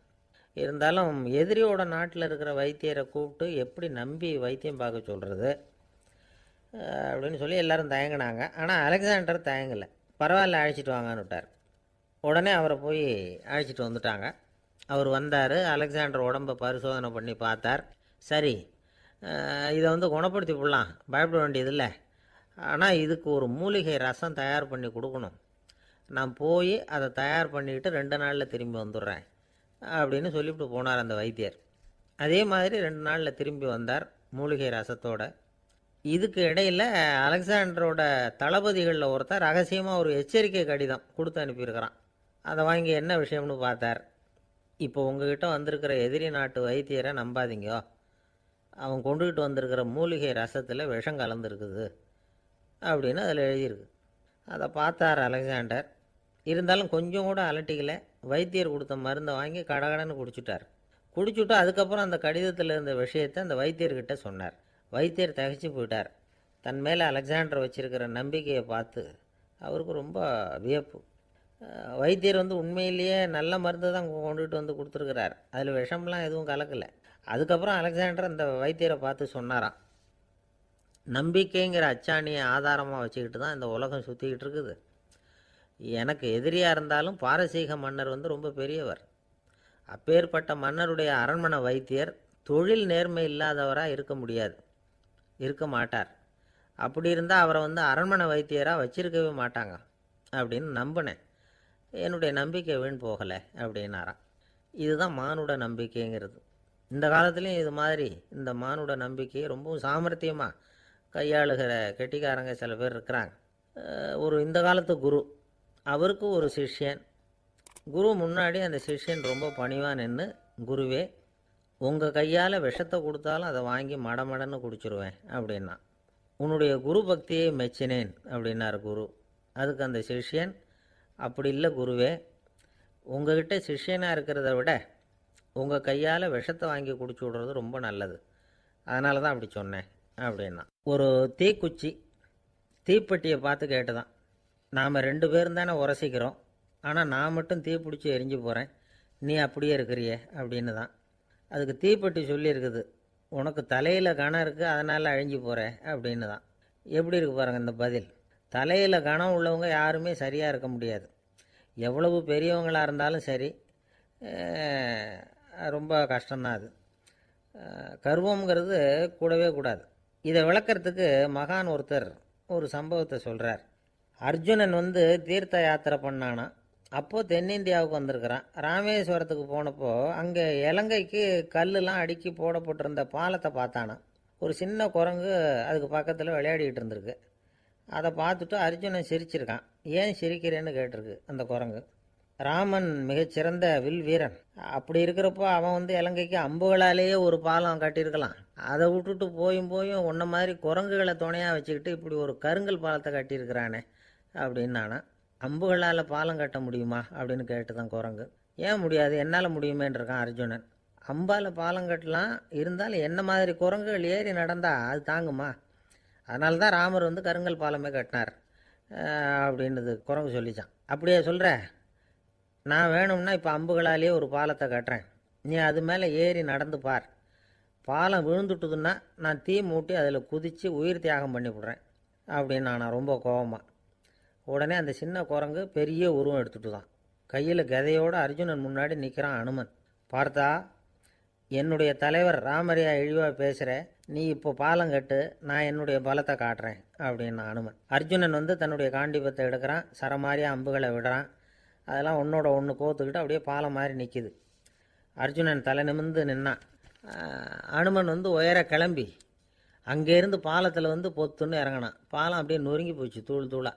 இருந்தாலும் எதிரியோட நாட்டில் இருக்கிற வைத்தியரை கூப்பிட்டு எப்படி நம்பி வைத்தியம் பார்க்க சொல்கிறது அப்படின்னு சொல்லி எல்லோரும் தயங்கினாங்க. ஆனால் அலெக்சாண்டர் தயங்கலை. பரவாயில்ல, அழைச்சிட்டு வாங்கன்னு விட்டார். உடனே அவரை போய் அழைச்சிட்டு வந்துட்டாங்க. அவர் வந்தார். அலெக்சாண்டர் உடம்பை பரிசோதனை பண்ணி பார்த்தார். சரி, இதை குணப்படுத்தி விடலாம், பயப்பட வேண்டியதில்லை. ஆனால் இதுக்கு ஒரு மூலிகை ரசம் தயார் பண்ணி கொடுக்கணும். நான் போய் அதை தயார் பண்ணிக்கிட்டு 2 நாளில் திரும்பி வந்துடுறேன் அப்படின்னு சொல்லிவிட்டு போனார் அந்த வைத்தியர். அதே மாதிரி 2 நாளில் திரும்பி வந்தார் மூலிகை ரசத்தோட. இதுக்கு இடையில் அலெக்சாண்டரோட தளபதிகளில் ஒருத்தர் ரகசியமாக ஒரு எச்சரிக்கை கடிதம் கொடுத்து அனுப்பியிருக்கிறான். அதை வாங்கி என்ன விஷயம்னு பார்த்தார். இப்போ உங்ககிட்ட வந்திருக்கிற எதிரி நாட்டு வைத்தியரை நம்பாதீங்க, அவன் கொண்டுகிட்டு வந்திருக்கிற மூலிகை ரசத்தில் விஷம் கலந்துருக்குது அப்படின்னு அதில் எழுதியிருக்கு. அதை பார்த்தார் அலெக்சாண்டர். இருந்தாலும் கொஞ்சம் கூட அலட்டிக்கலை. வைத்தியர் கொடுத்த மருந்தை வாங்கி கடகடன்னு குடிச்சுட்டு அதுக்கப்புறம் அந்த கடிதத்தில் இருந்த விஷயத்தை அந்த வைத்தியர்கிட்ட சொன்னார். வைத்தியர் திகைச்சு போயிட்டார். தன் மேலே அலெக்சாண்டர் வச்சிருக்கிற நம்பிக்கையை பார்த்து அவருக்கு ரொம்ப வியப்பு. வைத்தியர் வந்து உண்மையிலேயே நல்ல மருந்து தான் கொண்டுகிட்டு வந்து கொடுத்துருக்கிறார், அதில் விஷம்லாம் எதுவும் கலக்கலை. அதுக்கப்புறம் அலெக்சாண்டர் அந்த வைத்தியரை பார்த்து சொன்னாராம், நம்பிக்கைங்கிற அச்சாணியை ஆதாரமாக வச்சுக்கிட்டு தான் இந்த உலகம் சுற்றிக்கிட்டு இருக்குது. எனக்கு எதிரியாக இருந்தாலும் பாரசீக மன்னர் வந்து ரொம்ப பெரியவர். அப்பேற்பட்ட மன்னருடைய அரண்மனை வைத்தியர் தொழில் நேர்மை இல்லாதவராக இருக்க மாட்டார். அப்படி இருந்தால் அவரை வந்து அரண்மனை வைத்தியராக வச்சிருக்கவே மாட்டாங்க அப்படின்னு நம்பினேன். என்னுடைய நம்பிக்கை வீண் போகலை அப்படின்னாராம். இதுதான் மானுட நம்பிக்கைங்கிறது. இந்த காலத்துலேயும் இது மாதிரி இந்த மானுட நம்பிக்கையை ரொம்பவும் சாமர்த்தியமாக கையாளுகிற கெட்டிக்காரங்க சில பேர் இருக்கிறாங்க. ஒரு இந்த காலத்து குரு, அவருக்கு ஒரு சிஷ்யன். குரு முன்னாடி அந்த சிஷ்யன் ரொம்ப பணிவாக நின்று, குருவே உங்கள் கையால் விஷத்தை கொடுத்தாலும் அதை வாங்கி மடமடன்னு குடிச்சிருவேன் அப்படின்னா. உன்னுடைய குரு பக்தியை மெச்சினேன் அப்படின்னார் குரு. அதுக்கு அந்த சிஷ்யன், அப்படி இல்லை குருவே, உங்ககிட்ட சிஷ்யனாக இருக்கிறத விட உங்கள் கையால் விஷத்தை வாங்கி குடிச்சு விடுறது ரொம்ப நல்லது, அதனால தான் அப்படி சொன்னேன் அப்படின்னா. ஒரு தீக்குச்சி தீப்பெட்டியை பார்த்து கேட்டுதான், நாம் 2 பேரும் தானே உரசிக்கிறோம், ஆனால் நான் மட்டும் தீ பிடிச்சி எரிஞ்சு போகிறேன், நீ அப்படியே இருக்கிறியே அப்படின்னு தான். அதுக்கு தீப்பெட்டி சொல்லியிருக்குது, உனக்கு தலையில் கணம் இருக்குது அதனால் அழிஞ்சு போகிற அப்படின்னு தான். எப்படி இருக்கு பாருங்கள் இந்த பதில். தலையில் கணம் உள்ளவங்க யாருமே சரியாக இருக்க முடியாது. எவ்வளவு பெரியவங்களாக இருந்தாலும் சரி, ரொம்ப கஷ்டம்தான் அது. கர்வம்ங்கிறது கூடவே கூடாது. இதை விளக்கிறதுக்கு மகான் ஒருத்தர் ஒரு சம்பவத்தை சொல்கிறார். அர்ஜுனன் வந்து தீர்த்த யாத்திரை பண்ணானா. அப்போது தென்னிந்தியாவுக்கு வந்திருக்கிறான். ராமேஸ்வரத்துக்கு போனப்போ அங்கே இலங்கைக்கு கல்லுலாம் அடுக்கி போடப்பட்டிருந்த பாலத்தை பார்த்தானா. ஒரு சின்ன குரங்கு அதுக்கு பக்கத்தில் விளையாடிக்கிட்டு இருந்திருக்கு. அதை பார்த்துட்டு அர்ஜுனன் சிரிச்சிருக்கான். ஏன் சிரிக்கிறேன்னு கேட்டிருக்கு அந்த குரங்கு. ராமன் மிகச்சிறந்த வில் வீரன், அப்படி இருக்கிறப்போ அவன் வந்து இலங்கைக்கு அம்புகளாலேயே ஒரு பாலம் கட்டியிருக்கலாம். அதை விட்டுட்டு போயும் உன்ன மாதிரி குரங்குகளை துணையாக வச்சுக்கிட்டு இப்படி ஒரு கருங்கல் பாலத்தை கட்டியிருக்கிறானே அப்படின்னானா. அம்புகளால் பாலம் கட்ட முடியுமா அப்படின்னு கேட்டுதான் குரங்கு. ஏன் முடியாது, என்னால் முடியுமேன்னு இருக்கான் அர்ஜுனன். அம்பால் பாலம் கட்டலாம், இருந்தாலும் என்ன மாதிரி குரங்குகள் ஏறி நடந்தா அது தாங்குமா? அதனால தான் ராமர் வந்து கருங்கல் பாலமே கட்டினார் அப்படின்னுது குரங்கு சொல்லிச்சான். அப்படியே சொல்கிற, நான் வேணும்னா இப்போ அம்புகளாலேயே ஒரு பாலத்தை கட்டுறேன், நீ அது மேலே ஏறி நடந்து பார். பாலம் விழுந்துட்டுதுன்னா நான் தீ மூட்டி அதில் குதித்து உயிர் தியாகம் பண்ணி விட்றேன் அப்படின்னு நான் ரொம்ப கோபமாக. உடனே அந்த சின்ன குரங்கு பெரிய உருவம் எடுத்துட்டு தான் கையில் கதையோடு அர்ஜுனன் முன்னாடி நிற்கிறான் அனுமன். பார்த்தா, என்னுடைய தலைவர் ராமரையா இழிவாக பேசுகிற, நீ இப்போ பாலம் கட்டு, நான் என்னுடைய பலத்தை காட்டுறேன் அப்படின்னு அனுமன். அர்ஜுனன் வந்து தன்னுடைய காண்டிபத்தை எடுக்கிறான், சரமாரியாக அம்புகளை விடுறான். அதெல்லாம் ஒன்றோட ஒன்று கோத்துக்கிட்டு அப்படியே பாலம் மாதிரி நிற்கிது. அர்ஜுனன் தலை நிமிர்ந்து நின்னான். அனுமன் வந்து உயர கிளம்பி அங்கேருந்து பாலத்தில் வந்து பொத்துன்னு இறங்கினான். பாலம் அப்படியே நொறுங்கி போச்சு தூள் தூளாக.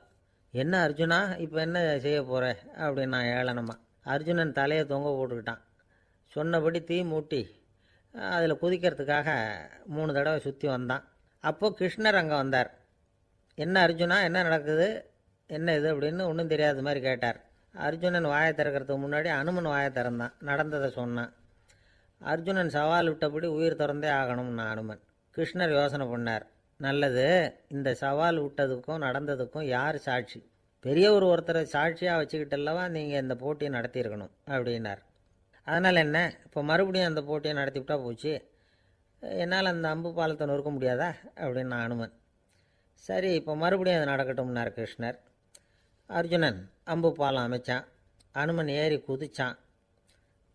என்ன அர்ஜுனா, இப்போ என்ன செய்ய போகிற அப்படின்னு நான் ஏளனமா. அர்ஜுனன் தலையை தொங்க போட்டுக்கிட்டான். சொன்னபடி தீ மூட்டி அதில் குதிக்கிறதுக்காக 3 தடவை சுற்றி வந்தான். அப்போது கிருஷ்ணர் அங்கே வந்தார். என்ன அர்ஜுனா, என்ன நடக்குது, என்ன இது அப்படின்னு ஒன்றும் தெரியாத மாதிரி கேட்டார். அர்ஜுனன் வாயை திறக்கிறதுக்கு முன்னாடி அனுமன் வாயை திறந்தான், நடந்ததை சொன்னான். அர்ஜுனன் சவால் விட்டபடி உயிர் திறந்தே ஆகணும்னா அனுமன். கிருஷ்ணர் யோசனை பண்ணார். நல்லது, இந்த சவால் விட்டதுக்கும் நடந்ததுக்கும் யார் சாட்சி? பெரிய ஒருத்தரை சாட்சியாக வச்சுக்கிட்டல்லவா நீங்கள் இந்த போட்டியை நடத்தியிருக்கணும் அப்படின்னார். அதனால் என்ன, இப்போ மறுபடியும் அந்த போட்டியை நடத்திவிட்டா போச்சு, என்னால் அந்த அம்பு பாலத்தை நொறுக்க முடியாதா அப்படின்னு அனுமன். சரி, இப்போ மறுபடியும் அது நடக்கட்டும்னார் கிருஷ்ணர். அர்ஜுனன் அம்பு பாலம் அமைச்சான். அனுமன் ஏறி குதிச்சான்.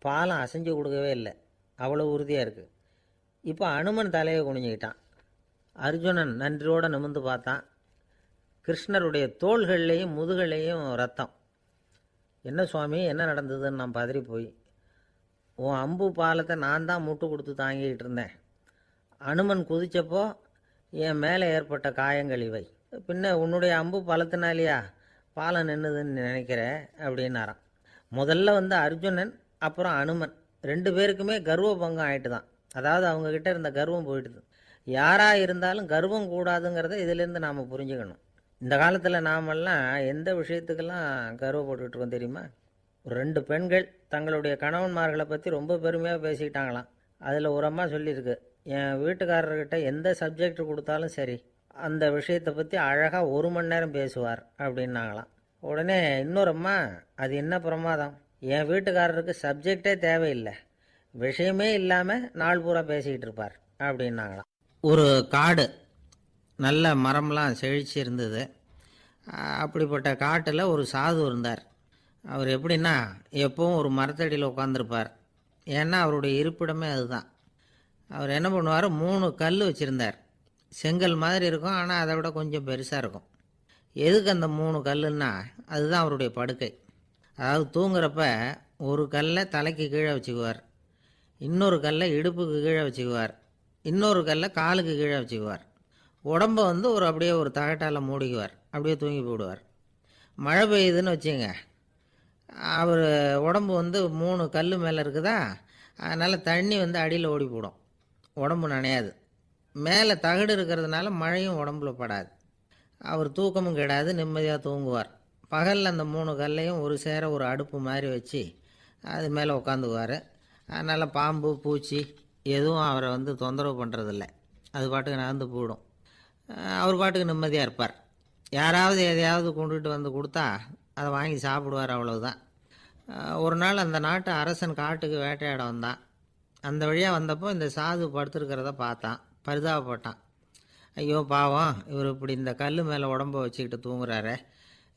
பாலம் அசைஞ்சு கொடுக்கவே இல்லை, அவ்வளோ உறுதியாக இருக்குது. இப்போ அனுமன் தலையை குனிஞ்சிக்கிட்டான். அர்ஜுனன் நன்றியோடு நிமிர்ந்து பார்த்தான். கிருஷ்ணருடைய தோள்கள்லேயும் முதுகள்லேயும் ரத்தம். என்ன சுவாமி, என்ன நடந்ததுன்னு நான் பதறி போய், உன் அம்பு பாலத்தை நான் தான் முட்டு கொடுத்து தாங்கிக்கிட்டு இருந்தேன். அனுமன் குதித்தப்போ என் மேலே ஏற்பட்ட காயங்கள் இவை. பின்ன உன்னுடைய அம்பு பாலத்தினாலேயா பாலம் நின்றுதுன்னு நினைக்கிற அப்படின்னாராம். முதல்ல வந்து அர்ஜுனன் அப்புறம் அனுமன் 2 பேருக்குமே கர்வ பங்கம் ஆகிட்டு தான். அதாவது அவங்கக்கிட்ட இருந்த கர்வம் போயிட்டுது. யாராக இருந்தாலும் கர்வம் கூடாதுங்கிறத இதிலேருந்து நாம் புரிஞ்சுக்கணும். இந்த காலத்தில் நாமெல்லாம் எந்த விஷயத்துக்கெல்லாம் கர்வப்பட்டுருக்கோம் தெரியுமா? ஒரு 2 பெண்கள் தங்களுடைய கணவன்மார்களை பற்றி ரொம்ப பெருமையாக பேசிக்கிட்டாங்களாம். அதில் ஒரு அம்மா சொல்லியிருக்கு, என் வீட்டுக்காரர்கிட்ட எந்த சப்ஜெக்ட் கொடுத்தாலும் சரி அந்த விஷயத்தை பற்றி அழகாக 1 மணி நேரம் பேசுவார் அப்படின்னாங்களாம். உடனே இன்னொரு அம்மா, அது என்ன பிரமாதம், என் வீட்டுக்காரருக்கு சப்ஜெக்டே தேவையில்லை, விஷயமே இல்லாமல் நாள் பூரா பேசிக்கிட்டு இருப்பார் அப்படின்னாங்களாம். ஒரு காடு, நல்ல மரம்லாம் செழிச்சு இருந்தது. அப்படிப்பட்ட காட்டில் ஒரு சாது இருந்தார். அவர் எப்படின்னா எப்பவும் ஒரு மரத்தடியில் உட்காந்துருப்பார். ஏன்னா அவருடைய இருப்பிடமே அதுதான். அவர் என்ன பண்ணுவார், 3 கல் வச்சுருந்தார். செங்கல் மாதிரி இருக்கும், ஆனால் அதை விட கொஞ்சம் பெருசாக இருக்கும். எதுக்கு அந்த 3 கல்லுன்னா அதுதான் அவருடைய படுக்கை. அதாவது தூங்குறப்ப ஒரு கல்லை தலைக்கு கீழே வச்சுக்குவார், இன்னொரு கல்லை இடுப்புக்கு கீழே வச்சுக்குவார், இன்னொரு கல்லை காலுக்கு கீழே வச்சுக்குவார். உடம்பை வந்து அப்படியே ஒரு தகட்டால் மூடிக்குவார், அப்படியே தூங்கி போடுவார். மழை பெய்யுதுன்னு வச்சுங்க, அவர் உடம்பு வந்து 3 கல் மேலே இருக்குதா, அதனால் தண்ணி வந்து அடியில் ஓடி போடும், உடம்பு நனையாது. மேலே தகடு இருக்கிறதுனால மழையும் உடம்புல படாது. அவர் தூக்கமும் கெடாது, நிம்மதியாக தூங்குவார். பகலில் அந்த 3 கல்லையும் ஒரு சேர ஒரு அடுப்பு மாதிரி வச்சு அது மேலே உட்காந்துக்குவார். அதனால் பாம்பு பூச்சி எதுவும் அவரை வந்து தொந்தரவு பண்ணுறதில்ல, அது பாட்டுக்கு நடந்து போயிடும். அவர் பாட்டுக்கு நிம்மதியாக இருப்பார். யாராவது எதையாவது கொண்டுகிட்டு வந்து கொடுத்தா அதை வாங்கி சாப்பிடுவார், அவ்வளவுதான். ஒரு நாள் அந்த நாட்டு அரசன் காட்டுக்கு வேட்டையாட வந்தான். அந்த வழியாக வந்தப்போ இந்த சாது படுத்துருக்கிறத பார்த்தான், பரிதாபப்பட்டான். ஐயோ பாவம், இவர் இப்படி இந்த கல் மேலே உடம்ப வச்சுக்கிட்டு தூங்குறாரு,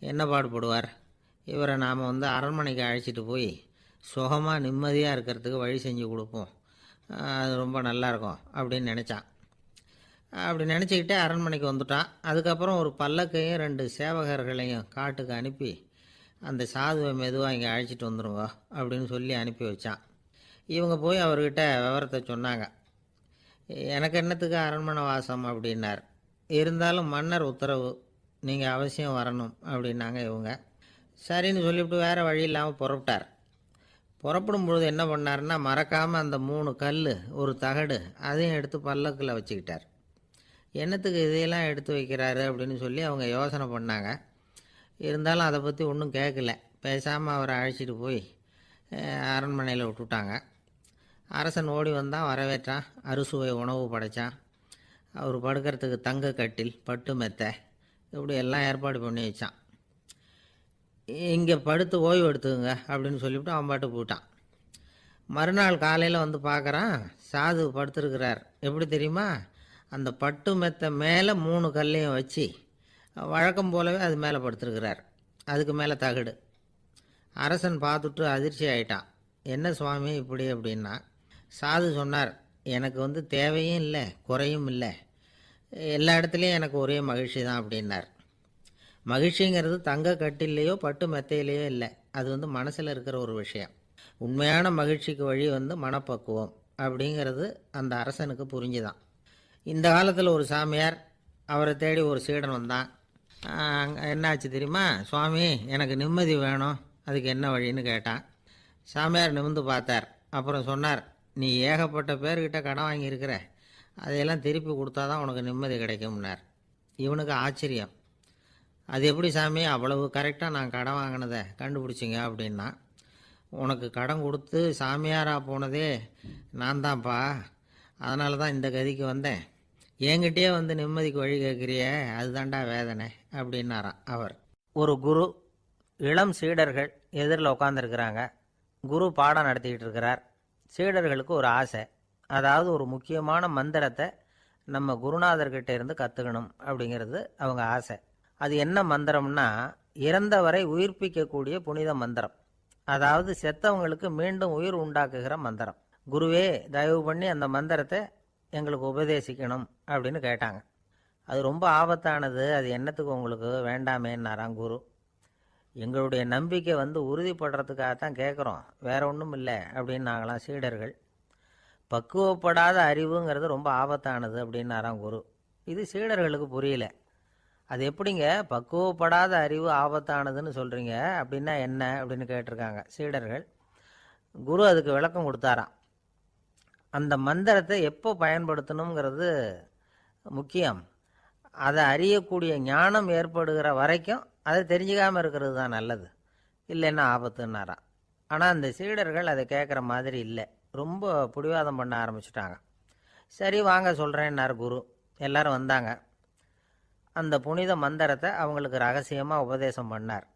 என்ன பாடுபடுவார், இவரை நாம் வந்து அரண்மனைக்கு அழைச்சிட்டு போய் சுகமாக நிம்மதியாக இருக்கிறதுக்கு வழி செஞ்சு கொடுப்போம், அது ரொம்ப நல்லாயிருக்கும் அப்படின்னு நினச்சான். அப்படி நினச்சிக்கிட்டே அரண்மனைக்கு வந்துட்டான். அதுக்கப்புறம் ஒரு பல்லக்கையும் 2 சேவகர்களையும் காட்டுக்கு அனுப்பி அந்த சாதுவை மெதுவாக இங்கே அழைச்சிட்டு வந்துடுங்க அப்படின்னு சொல்லி அனுப்பி வச்சான். இவங்க போய் அவர்கிட்ட விவரத்தை சொன்னாங்க. எனக்கு என்னத்துக்கு அரண்மனை வாசம் அப்படின்னார். இருந்தாலும் மன்னர் உத்தரவு, நீங்கள் அவசியம் வரணும் அப்படின்னாங்க இவங்க. சரின்னு சொல்லிவிட்டு வேறு வழி இல்லாமல் புறப்பட்டார். புறப்படும் பொழுது என்ன பண்ணார்னா, மறக்காமல் அந்த 3 கல் ஒரு தகடு அதையும் எடுத்து பல்லக்கில் வச்சுக்கிட்டார். என்னத்துக்கு இதையெல்லாம் எடுத்து வைக்கிறாரு அப்படின்னு சொல்லி அவங்க யோசனை பண்ணாங்க. இருந்தாலும் அதை பற்றி ஒன்றும் கேட்கல. பேசாமல் அவரை அழைச்சிட்டு போய் அரண்மனையில் விட்டுட்டாங்க. அரசன் ஓடி வந்தான், வரவேற்றான், அறுசுவை உணவு படைத்தான். அவர் படுக்கிறதுக்கு தங்க கட்டில், பட்டு மெத்தை, இப்படி எல்லாம் ஏற்பாடு பண்ணி வச்சான். இங்கே படுத்து ஓய்வு எடுத்துக்குங்க அப்படின்னு சொல்லிவிட்டு அவன் பாட்டு போயிட்டான். மறுநாள் காலையில் வந்து பார்க்குறான், சாது படுத்துருக்கிறார். எப்படி தெரியுமா, அந்த பட்டு மெத்தை மேலே 3 கல்லையும் வச்சு வழக்கம் போலவே அது மேலே படுத்துருக்கிறார், அதுக்கு மேலே தகடு. அரசன் பார்த்துட்டு அதிர்ச்சி ஆயிட்டான். என்ன சுவாமி இப்படி அப்படின்னா, சாது சொன்னார், எனக்கு வந்து தேவையும் இல்லை குறையும் இல்லை, எல்லா இடத்துலையும் எனக்கு ஒரே மகிழ்ச்சி தான் அப்படின்னார். மகிழ்ச்சிங்கிறது தங்க கட்டிலேயோ பட்டு மெத்தையிலேயோ இல்லை, அது வந்து மனசில் இருக்கிற ஒரு விஷயம். உண்மையான மகிழ்ச்சிக்கு வழி வந்து மனப்பக்குவம் அப்படிங்கிறது அந்த அரசனுக்கு புரிஞ்சுதான். இந்த காலத்தில் ஒரு சாமியார், அவரை தேடி ஒரு சீடன் வந்தான். என்னாச்சு தெரியுமா, சுவாமி எனக்கு நிம்மதி வேணும், அதுக்கு என்ன வழின்னு கேட்டான். சாமியார் நிமிர்ந்து பார்த்தார். அப்புறம் சொன்னார், நீ ஏகப்பட்ட பேர்கிட்ட கடன் வாங்கியிருக்கிற, அதையெல்லாம் திருப்பி கொடுத்தா தான் உனக்கு நிம்மதி கிடைக்கும்னார். இவனுக்கு ஆச்சரியம். அது எப்படி சாமி, அவ்வளவு கரெக்டாக நான் கடன் வாங்கினதை கண்டுபிடிச்சிங்க அப்படின்னா. உனக்கு கடன் கொடுத்து சாமியாராக போனதே நான் தான்ப்பா, அதனால தான் இந்த கதிக்கு வந்தேன். என்கிட்டயே வந்து நிம்மதிக்கு வழி கேட்குறிய, அதுதான்டா வேதனை அப்படின்னாராம் அவர். ஒரு குரு, இளம் சீடர்கள் எதிரில் உட்காந்துருக்கிறாங்க. குரு பாடம் நடத்திக்கிட்டு இருக்கிறார். சீடர்களுக்கு ஒரு ஆசை, அதாவது ஒரு முக்கியமான மந்திரத்தை நம்ம குருநாதர்கிட்ட இருந்து கற்றுக்கணும் அப்படிங்கிறது அவங்க ஆசை. அது என்ன மந்திரம்னா, இறந்தவரை உயிர்ப்பிக்கக்கூடிய புனித மந்திரம், அதாவது செத்தவங்களுக்கு மீண்டும் உயிர் உண்டாக்குகிற மந்திரம். குருவே தயவு பண்ணி அந்த மந்திரத்தை எங்களுக்கு உபதேசிக்கணும் அப்படின்னு கேட்டாங்க. அது ரொம்ப ஆபத்தானது, அது என்னத்துக்கு உங்களுக்கு வேண்டாமேன்னாராம் குரு. எங்களுடைய நம்பிக்கை வந்து உறுதிப்படுறதுக்காகத்தான் கேட்குறோம், வேற ஒன்றும் இல்லை அப்படின்னாங்களாம் சீடர்கள். பக்குவப்படாத அறிவுங்கிறது ரொம்ப ஆபத்தானது அப்படின்னாராம் குரு. இது சீடர்களுக்கு புரியல. அது எப்படிங்க பக்குவப்படாத அறிவு ஆபத்தானதுன்னு சொல்கிறீங்க, அப்படின்னா என்ன அப்படின்னு கேட்டிருக்காங்க சீடர்கள். குரு அதுக்கு விளக்கம் கொடுத்தாராம். அந்த மந்திரத்தை எப்போ பயன்படுத்தணுங்கிறது முக்கியம், அதை அறியக்கூடிய ஞானம் ஏற்படுகிற வரைக்கும் அதை தெரிஞ்சுக்காமல் இருக்கிறது தான் நல்லது, இல்லைன்னா ஆபத்துன்னாராம். ஆனால் அந்த சீடர்கள் அதை கேட்குற மாதிரி இல்லை, ரொம்ப பிடிவாதம் பண்ண ஆரம்பிச்சிட்டாங்க. சரி வாங்க சொல்கிறேன்னார் குரு. எல்லாரும் வந்தாங்க. அந்த புனித மந்திரத்தை அவங்களுக்கு ரகசியமாக உபதேசம் பண்ணார்.